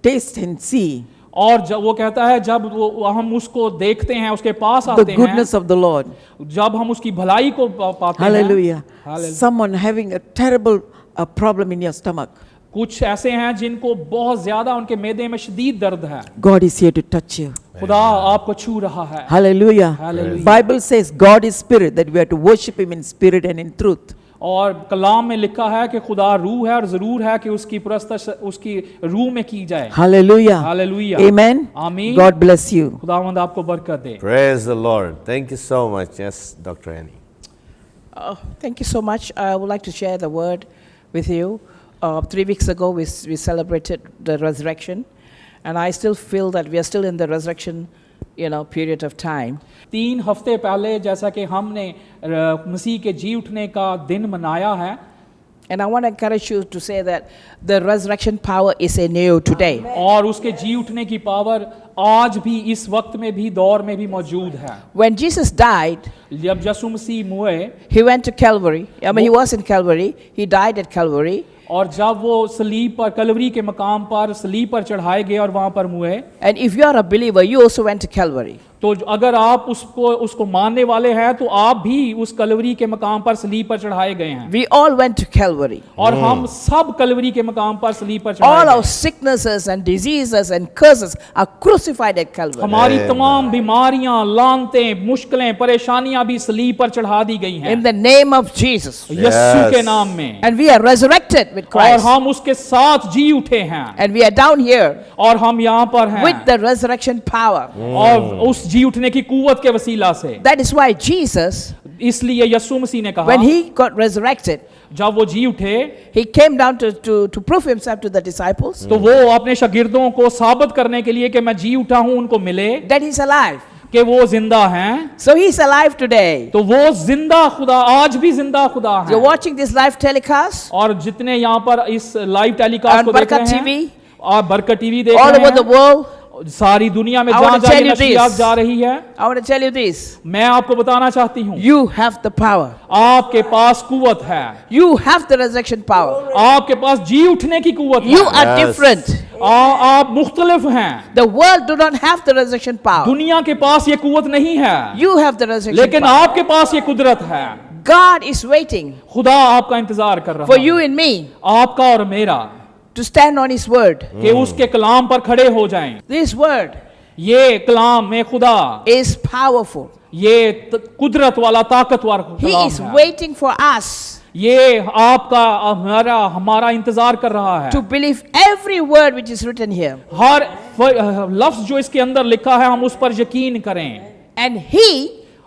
taste and see और जब वो कहता है जब वो हम उसको देखते हैं, उसके पास the आते हैं, goodness of the Lord. जब हम उसकी भलाई को पाते हैं. Hallelujah. Hallelujah. Someone having a terrible problem in your stomach. कुछ ऐसे हैं जिनको बहुत ज्यादा उनके मैदे में शदीद दर्द है, God is here to touch you. खुदा आपको छू रहा है. Hallelujah. Hallelujah. Bible says God is spirit, that we are to worship Him in spirit and in truth. और कलाम में लिखा है कि खुदा रूह है और जरूर है कि उसकी परस्तिश उसकी रूह में की जाए. Hallelujah. Hallelujah. Amen. आमीन. God bless you. खुदावंद आपको बरकत दे. Praise the Lord. Thank you so much. Yes, Dr. Annie. Thank you so much. I would like to share the word with you. 3 weeks ago, we celebrated the resurrection, and I still feel that we are still in the resurrection, period of time. 3 हफ्ते पहले जैसा कि हमने मसीह के जी उठने का दिन मनाया है, And I want to encourage you to say that the resurrection power is in you today. और उसके जी उठने की पावर आज भी इस वक्त में भी दौर में भी मौजूद है। When Jesus died, जब यीशु मसीह मुए he went to Calvary. I mean, he was in Calvary. He died at Calvary. और जब वो सलीब पर कलवरी के मकाम पर सलीब पर चढ़ाए गए और वहां पर मुए, And if you are a believer, you also went to Calvary. तो अगर आप उसको मानने वाले हैं तो आप भी उस कलवरी के मकाम पर सलीब पर चढ़ाए गए हैं। We all went to Calvary. और हम सब कलवरी के मकाम पर सलीब पर चढ़ाए All गए। our sicknesses and diseases and curses are crucified at Calvary. हमारी तमाम बीमारियां, लानतें, मुश्किलें, परेशानियां भी सलीब पर चढ़ा दी गई हैं In the name of Jesus. यीशु के नाम में। And we are resurrected with और Christ. हम उसके साथ जी उठे हैं And we are down here और हम यहाँ पर हैं with the resurrection power. और उस जी उठने की कुव्वत के वसीला से। That is why Jesus, इसलिए यीशु मसीह ने कहा when he got resurrected, जब वो जी उठे he came down to prove himself to the disciples तो वो अपने शागिर्दों को साबित करने के लिए कि मैं जी उठा हूं उनको मिले that he's alive. कि वो जिंदा हैं। So he's alive today. तो वो जिंदा खुदा आज भी जिंदा खुदा है। You're watching this live telecast और जितने यहाँ पर इस लाइव टेलीकास्ट on को देख Barkat रहे हैं TV, और बरकत टीवी देख all रहे over the हैं world. सारी दुनिया में I want जहाँ to जहाँ tell ये you नशरियात this. जा रही है I want to tell you this. मैं आपको बताना चाहती हूँ You have the power. आपके पास कुव्वत है, You have the resurrection power. आपके पास जी उठने की कुव्वत You है। are Yes. different. आप मुख्तलिफ हैं। The world do not have the resurrection power. दुनिया के पास ये कुव्वत नहीं है You have the resurrection लेकिन power. आपके पास ये कुदरत है। God is waiting खुदा आपका इंतजार कर रहा for है you and me आपका और मेरा to stand on His word. कि उसके कलाम पर खड़े हो जाएं। This word ये कलाम में खुदा is powerful. ये कुदरत वाला ताकतवर He कलाम is है। waiting for us ये आपका हमारा इंतजार कर रहा है। to believe every word which is written here. हर लफ्ज जो इसके अंदर लिखा है हम उस पर यकीन करें And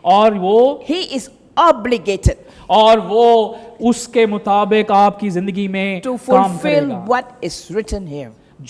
और वो He is obligated और वो उसके मुताबिक आपकी जिंदगी में to काम fulfill करेगा। what is written here.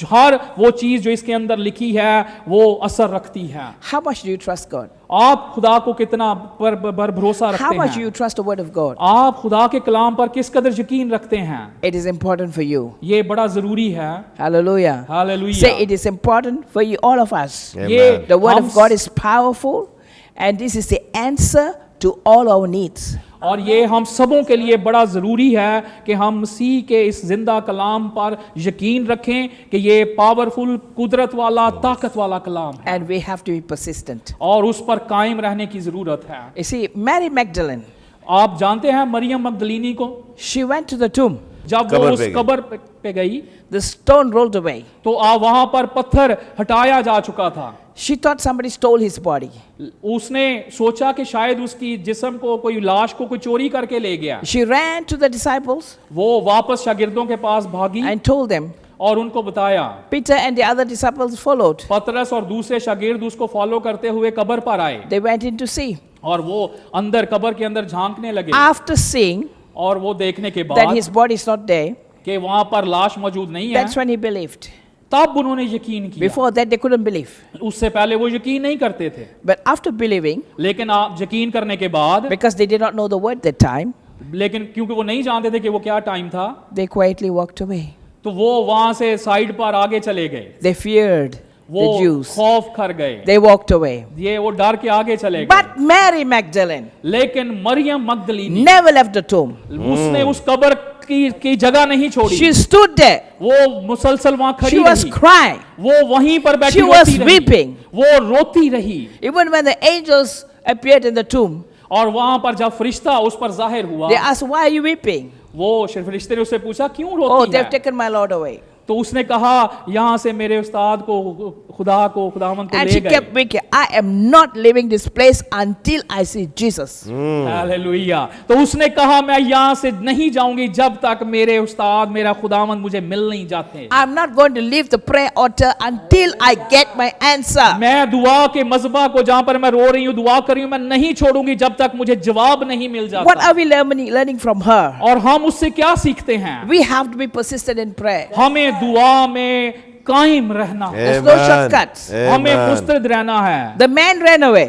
हर वो चीज जो इसके अंदर लिखी है वो असर रखती है। How much do you trust God? आप खुदा को कितना पर भरोसा How रखते much do हैं? you trust the word of God? आप खुदा के कलाम पर किस कदर यकीन रखते हैं? It is important for you. ये बड़ा जरूरी है। Hallelujah. Hallelujah. Say it is important for you, all of us. ये The word हम of God is powerful, and this is the answer to all our needs. और ये हम सबों के लिए बड़ा ज़रूरी है कि हम मसीह के इस जिंदा कलाम पर यकीन रखें कि ये पावरफुल कुदरत वाला ताकत वाला कलाम है And we have to be persistent. और उस पर कायम रहने की ज़रूरत है। You see, Mary Magdalene, आप जानते हैं मरियम मगदलीनी को she went to the tomb. जब कब्र वो पे उस गई। कब्र पे गई The stone rolled away. तो वहां पर पत्थर हटाया जा चुका था। She thought somebody stole his body. उसने सोचा कि शायद उसकी जिस्म को कोई लाश को कोई चोरी करके ले गया। She ran to the disciples वो वापस शागिर्दों के पास भागी and told them. और उनको बताया। Peter and the other disciples followed. पतरस और दूसरे शागिर्द उसको फॉलो करते हुए कब्र पर आए They went in to see. और वो अंदर कब्र के अंदर झांकने लगे After seeing और वो देखने के that बाद his body is not there, कि वहां पर लाश मौजूद नहीं है that's when he believed. तब उन्होंने यकीन किया। Before that, they couldn't believe. उससे पहले वो यकीन नहीं करते थे But after believing, लेकिन आप यकीन करने के बाद because they did not know the word that time, लेकिन क्योंकि वो नहीं जानते थे कि वो क्या टाइम था they quietly walked away. तो वो वहां से साइड पर आगे चले गए। They feared वो the Jews. खौफ कर गए। They walked away. ये वो डर के आगे चले गए। But Mary Magdalene लेकिन मरियम मगदलीनी never left the tomb. उसने उस कब्र की जगह नहीं छोड़ी। She stood there. वो मुसलसल वहां खड़ी She was रही। crying. वो वहीं पर बैठी She was रोती रही। weeping. वो रोती रही Even when the angels appeared in the tomb, और वहां पर जब फरिश्ता उस पर जाहिर हुआ they asked, "Why are you weeping?" वो फरिश्ते ने उससे पूछा क्यों Oh, रोती they've है? taken my Lord away. तो उसने कहा यहाँ से मेरे उस्ताद को खुदावंद को And ले she गए। kept weeping. I am not leaving this place until I see Jesus. Hallelujah. तो उसने कहा मैं यहाँ से नहीं जाऊंगी जब तक मेरे उस्ताद मेरा खुदावंद मुझे मिल नहीं जाते। I'm not going to leave the prayer altar until I get my answer. मैं दुआ के मज़बा को जहाँ पर मैं रो रही हूँ दुआ कर रही हूँ मैं नहीं छोड़ूंगी जब तक मुझे जवाब नहीं मिल What जाता। are we learning from her? और हम उससे क्या सीखते हैं? We have to be persistent in prayer. हमें दुआ में कायम रहना है। There's no shortcuts. हमें मुस्तैद रहना है। The man ran away.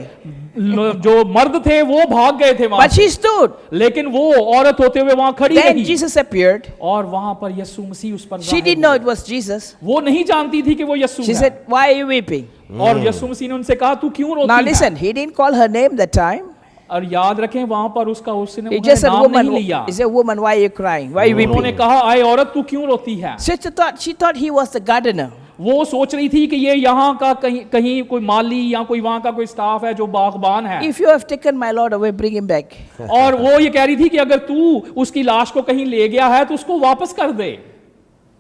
जो मर्द थे वो भाग गए थे वहां But she stood. लेकिन वो औरत होते हुए वहां खड़ी Then रही Jesus appeared. और वहां पर यीशु मसीह उस पर She जाहिर didn't know हुए। it was Jesus. वो नहीं जानती थी कि वो यीशु She है। said, "Why are you weeping?" और यीशु मसीह ने उनसे कहा तू क्यों रोती Now है? listen, he didn't call her name that time. और याद रखें वहां पर उसका उसने He उन्होंने just said, नाम "Woman, नहीं लिया। he said, woman, why are you crying? Why are you उन्होंने weeping?" कहा आए औरत तू क्यों रोती है? She thought he was the gardener. वो सोच रही थी कि ये यहाँ का कहीं कोई माली या कोई वहाँ का कोई स्टाफ है जो बागबान है। If you have taken my Lord away, bring him back. और वो ये कह रही थी कि अगर तू उसकी लाश को कहीं ले गया है तो उसको वापस कर दे।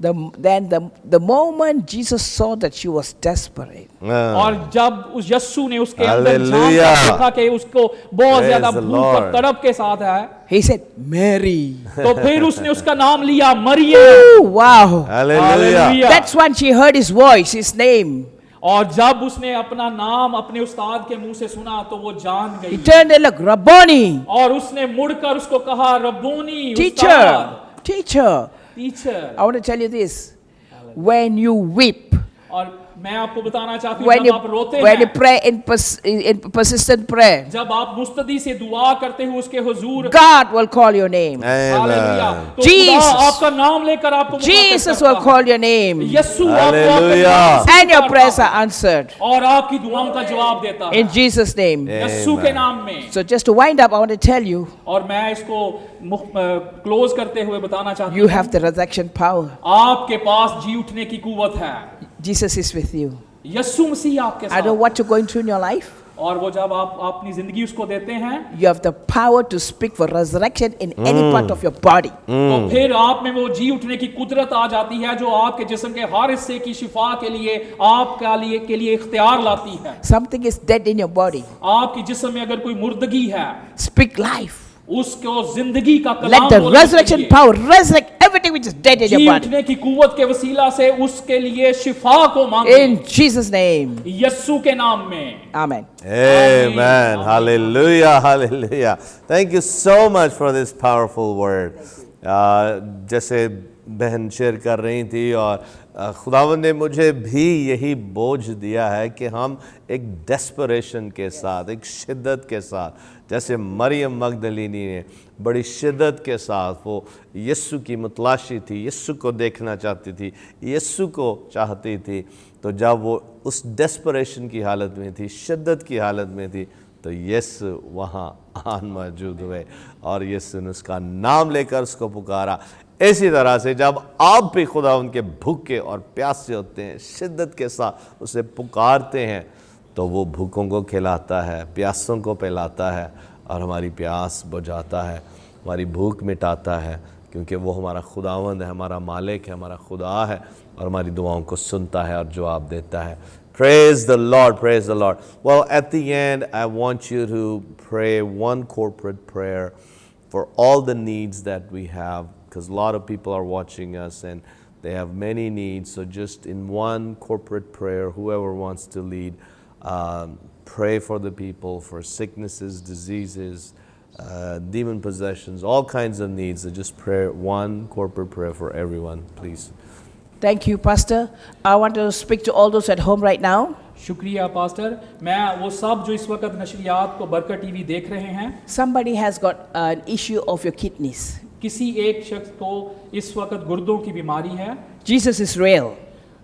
Then the moment Jesus saw that she was desperate, और जब उस यस्सु ने उसके अंदर झांक Hallelujah. कर देखा कि उसको बहुत Praise ज्यादा the भूख और Lord. तड़प के साथ है, he said, "Mary." तो फिर उसने उसका नाम लिया Maryam. Ooh, wow. Hallelujah. Hallelujah. That's when she heard his voice, his name. और जब उसने अपना नाम अपने उस्ताद के मुंह से सुना तो वो जान He गई turned and looked, "Rabboni, और उसने मुड़कर उसको कहा रब्बोनी teacher, teacher." Teacher. I want to tell you this. When you weep, और मैं आपको बताना चाहती हूँ when जब आप रोते you हैं, pray in persistent prayer, जब आप मुस्तदी से दुआ करते हो उसके हुजूर, God will call your name. Hallelujah, Amen. तो Jesus. खुदा आपका नाम लेकर आपको मुखातिब Jesus करता will है। call your name, यीशु आपको आपका हालेलुया। नाम से and your पुकारता prayers है are answered और आपकी दुआओं का जवाब देता है in Jesus' name. यीशु के नाम में। So just to wind up, I want to tell you, और मैं इसको क्लोज करते हुए बताना चाहती you हूँ, have the resurrection power. आपके पास जी उठने की कुव्वत है। Jesus is with you. यीशु मसीह आपके I don't know साथ, what you're going through in your life. और वो जब आप अपनी जिंदगी उसको देते हैं You have the power to speak for resurrection in any part of your body. तो फिर आप में वो जी उठने की कुदरत आ जाती है जो आपके जिस्म के हर हिस्से की शिफा के लिए आपका के लिए इख्तियार लाती है। Something is dead in your body. आपकी जिस्म में अगर कोई मुर्दगी है Speak life. उसको जिंदगी का Let कलाम the बोलने के resurrection लिए, power resurrect everything which is dead in ji your body. उठने की कुव्वत के वसीला से उसके लिए शिफा को मांगे In Jesus' name. यस्सु के नाम में। Amen. Amen. Hallelujah. Hallelujah. Thank you so much for this powerful word. जैसे बहन शेयर कर रही थी और खुदावंद ने मुझे भी यही बोझ दिया है कि हम एक डेस्परेशन के साथ, एक शिद्दत के साथ, जैसे मरियम मगदलीनी ने बड़ी शिद्दत के साथ वो यीशु की मुतलाशी थी, यीशु को देखना चाहती थी, यीशु को चाहती थी, तो जब वो उस डेस्परेशन की हालत में थी, शिद्दत की हालत में थी, तो यीशु वहाँ आन मौजूद हुए और यीशु ने उसका नाम लेकर उसको पुकारा। इसी तरह से जब आप भी खुदा उनके भूखे और प्यासे होते हैं, शिद्दत के साथ उसे पुकारते हैं, तो वो भूखों को खिलाता है, प्यासों को पिलाता है और हमारी प्यास बुझाता है, हमारी भूख मिटाता है, क्योंकि वो हमारा खुदावंद है, हमारा मालिक है, हमारा खुदा है और हमारी दुआओं को सुनता है और जवाब देता है। Praise the Lord, praise the Lord. Well, at the end, I want you to pray one corporate prayer for all the needs that we have, because a lot of people are watching us and they have many needs. So just in one corporate prayer, whoever wants to lead, pray for the people, for sicknesses, diseases, demon possessions, all kinds of needs. So just pray one corporate prayer for everyone, please. Thank you, Pastor. I want to speak to all those at home right now. शुक्रिया pastor. मैं वो सब जो इस वक्त नशरियात को बरकत TV देख रहे हैं, Somebody has got an issue of your kidneys. किसी एक शख्स को इस वक्त गुर्दों की बीमारी है। Jesus is real.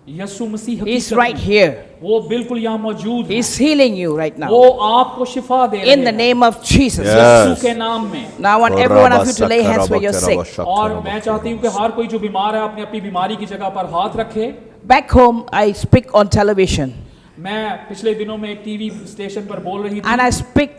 Yeshu Masih He's हकीकत right में, here. वो बिल्कुल यहाँ मौजूद है। He's healing you right now. वो आपको शिफा दे रहे In the हैं name of Jesus. Yeah. यीशु के नाम में। Now I want every one of you to lay hands where you're sick. और मैं चाहती हूँ कि हर कोई जो बीमार है अपनी अपनी बीमारी की जगह पर हाथ रखे। Back home, I speak on television मैं पिछले दिनों में एक टीवी स्टेशन पर बोल रही and थी I speak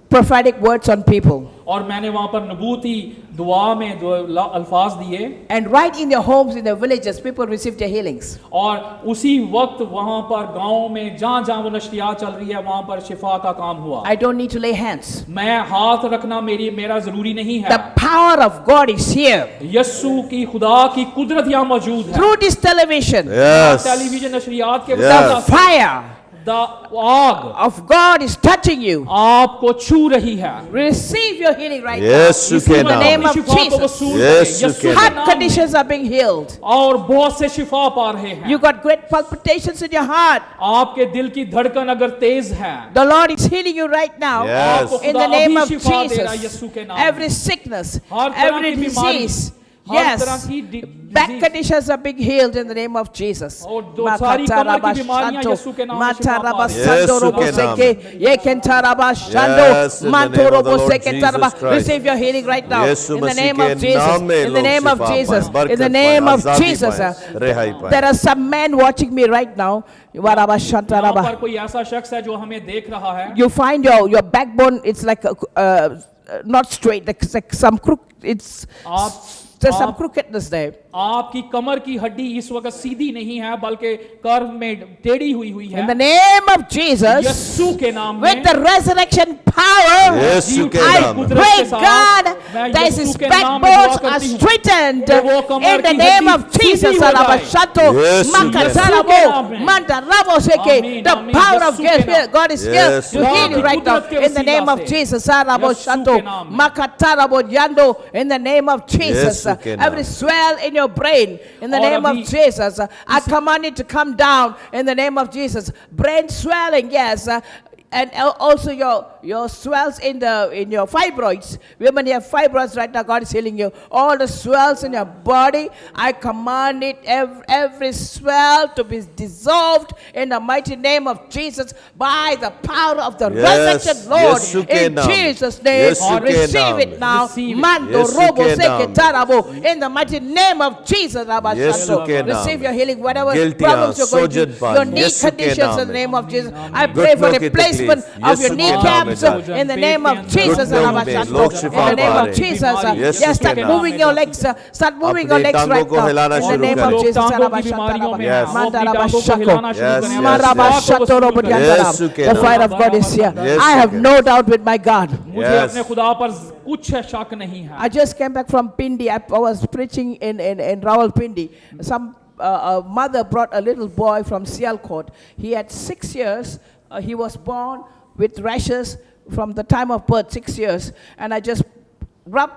prophetic words on people. और मैंने वहां पर नबूती दुआ में दो अल्फाज दिए And right in their homes, in their villages, people receive their healings. और उसी वक्त वहां पर गांव में जहां जहां वो नशरियात चल रही है वहां पर शिफा का काम हुआ। I don't need to lay hands. मैं हाथ रखना मेरा जरूरी नहीं है। The power of God is here. Yesu की खुदा की कुदरत यहाँ मौजूद है। Through this television, Yes. Television नशरियात के Yes. वजह से fire, आग of God is touching you. आपको छू रही है। Receive your healing right Yeshu now. के In the नाम name में। of शिफा को Jesus. वसूल यीशु करें, के यीशु Heart नाम conditions are being healed. में। और बहुत से शिफा पा रहे हैं। You got great palpitations in your heart. आपके दिल की धड़कन अगर तेज है, The Lord is healing you right now. Yes. आपको In खुदा the name अभी of शिफा दे रहा है Jesus. यीशु के नाम में। Every sickness, हर तरह every की बीमारी, disease. हर Yes. तरह की Back disease, conditions are being healed in the name of Jesus. और दो सारी कमर की बीमारियां यीशु के नाम में शिफा पा रही हैं। यीशु के नाम में। Yes, in the name of the Lord Jesus Christ. Receive your healing right now. Yeshu In the Masih name के of Jesus. नाम में In the लोग name of शिफा पाएं, Jesus. बरकत In the पाएं, name of आजादी Jesus. पाएं, रिहाई पाएं। There are some men watching me right now. यहाँ पर कोई ऐसा शख्स है जो हमें देख रहा है। You find your backbone, it's like not straight, like some crook. There's some crookedness there. आपकी कमर की हड्डी इस वक्त सीधी नहीं है बल्कि कर्व में टेढ़ी हुई है। In the name of Jesus, यीशु के नाम with में the resurrection power, यीशु के I नाम में। pray God that his backbones are straightened in the name of Jesus. Arabashato, यीशु के Makatarabo, Mandarabo Seke. The आमीन, power of यीशु के God, God is here Yeshu to के heal you नाम right now. में। In the name of Jesus, Arabo यीशु के Shato, नाम में। Makatarabo Yando. In the name of Jesus, यीशु के नाम every swell in your brain, in the और name of अभी- Jesus, I command it to come down in the name of Jesus. Brain swelling, yes. And also your swells in your fibroids. Women, you have fibroids right now. God is healing you. All the swells in your body, I command it every swell to be dissolved in the mighty name of Jesus by the power of the Yes. resurrected Lord. यीशु के In नाम में। Jesus' name, यीशु के receive नाम it में। now. Receive it. Mando Yeshu robo के seke नाम में। tarabo. In the mighty name of Jesus, Rabba Yeshu Shanto. के नाम Receive में। your healing, whatever गिल्टियाँ, problems you're going through, सोजनपन, your knee यीशु के conditions नाम in the में। name of Jesus. I pray for घुटनों की replacement तकलीफ, of your यीशु के नाम में kneecaps जाए। in the name of Jesus. घुटनों Rabba में Shanto. लोग In शिफा the name पा of रहे हैं। Jesus, यीशु yes, के start नाम moving में your legs, start moving your अपनी legs टांगों right को now. हिलाना In the शुरू name करें। of Jesus, टांगों Rabba की बीमारियों Shanto. में Yes. हैं, वो Manda अपनी Rabba टांगों को Shako. हिलाना शुरू Yes, करें। yes, अपने Maraba yes. शिफा को Shato वसूल Robo करें। Diandarab. यीशु के The नाम fire में। of God is here. Yeshu I have के no doubt with my God. मुझे Yes. अपने खुदा पर कुछ शक नहीं है। I just came back from Pindi. I was preaching in Rawalpindi. Some a mother brought a little boy from Sialkot. He had 6 years. He was born with rashes from the time of birth, 6 years. And I just rubbed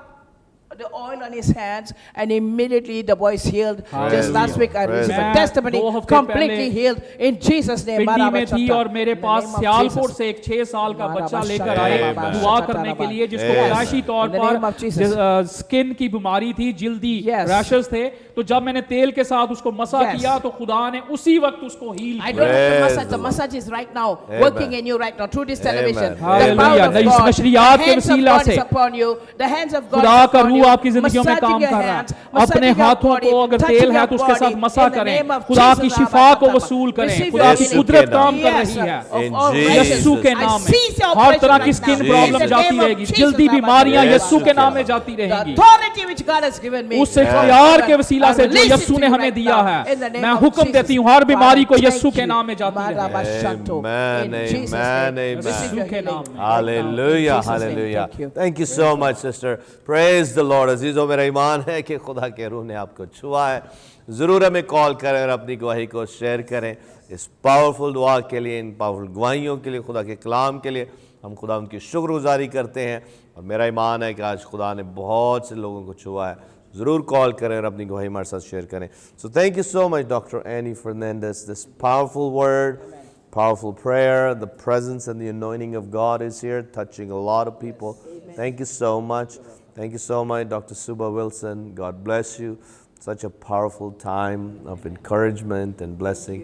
the oil on his hands, and immediately the boy is healed. Praise Just last the week I Lord. received Praise a the testimony, Lord. 2 हफ्ते completely पहले healed in Jesus' name. पिंडी में थी और मेरे In the pass name of Sialkot Jesus. से एक 6 साल का बच्चा Amen. लेकर आए Amen. दुआ करने के लिए जिसको Yes. पैदाइशी तौर In the name of Jesus. पर स्किन की बीमारी थी, जिल्दी Yes. रैशेस थे। तो जब मैंने तेल के साथ उसको मसा Yes. किया तो खुदा ने उसी वक्त उसको हील I किया। don't have to Praise massage. the The Lord. massage is right now Amen. working in you right now through this television. Amen. The power Hallelujah. of इस God, नशरियात the के hands of वसीला God is से upon you. The hands of God खुदा is का upon रूह you. आपकी जिंदगियों में Massaging काम your कर रहा है। hands, अपने massaging your हाथों body, को अगर touching तेल है your तो उसके साथ body. मसा In the करें। name of खुदा की Jesus, शिफा को Rabba वसूल करें। Receive खुदा your की healing. कुदरत काम कर Yes, रही है। of In all Jesus' rashes. यीशु के I नाम में seize your हर operation तरह की right skin now. Problem In the जाती name of रहेगी, Jesus, जल्दी Rabba बीमारियां Shanto. यीशु के नाम में The जाती The रहेंगी। authority which God has given me. उस I इख्तियार के वसीला से जो release it यीशु to ने you हमें right दिया now. है, In the name मैं of हुक्म Jesus. देती हूँ हर बीमारी को Father, यीशु thank के you. नाम में जाती रहे। Maraba Shanto. Amen, In Jesus' amen, name. amen. Receive your यीशु के healing. नाम में। Hallelujah In Jesus' name, hallelujah thank you. Thank you so much sister praise the Lord अजीजों मेरा ईमान है कि खुदा के रूह ने आपको छुआ है ज़रूर हमें कॉल करें और अपनी गवाही को शेयर करें इस पावरफुल दुआ के लिए इन पावरफुल गवाहियों के लिए खुदा के कलाम के लिए हम खुदा उनकी शुक्रगुजारी करते हैं और मेरा ईमान है कि आज खुदा ने बहुत से लोगों को छुआ है ज़रूर कॉल करें और अपनी गवाही हमारे साथ शेयर करें so thank you so much doctor Annie Fernandes this powerful word powerful prayer. The presence and the anointing of God is here, touching a lot of people. Thank you so much. Thank you so much, Dr. Suba Wilson. God bless you. Such a powerful time of encouragement and blessing.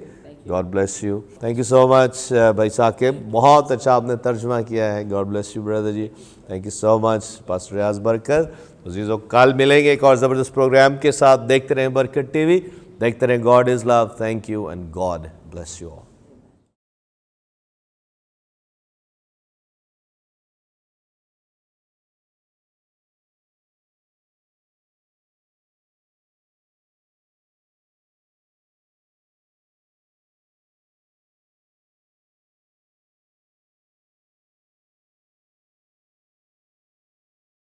God bless you. Thank you so much, भाई साकिब. बहुत अच्छा आपने तर्जुमा किया है. God bless you, brother ji. Thank you so much, Pastor रियाज बरकत. अजीजों कल मिलेंगे एक और ज़बरदस्त प्रोग्राम के साथ. देखते रहें बरकत टीवी. देखते रहें God is love. Thank you and God bless you all.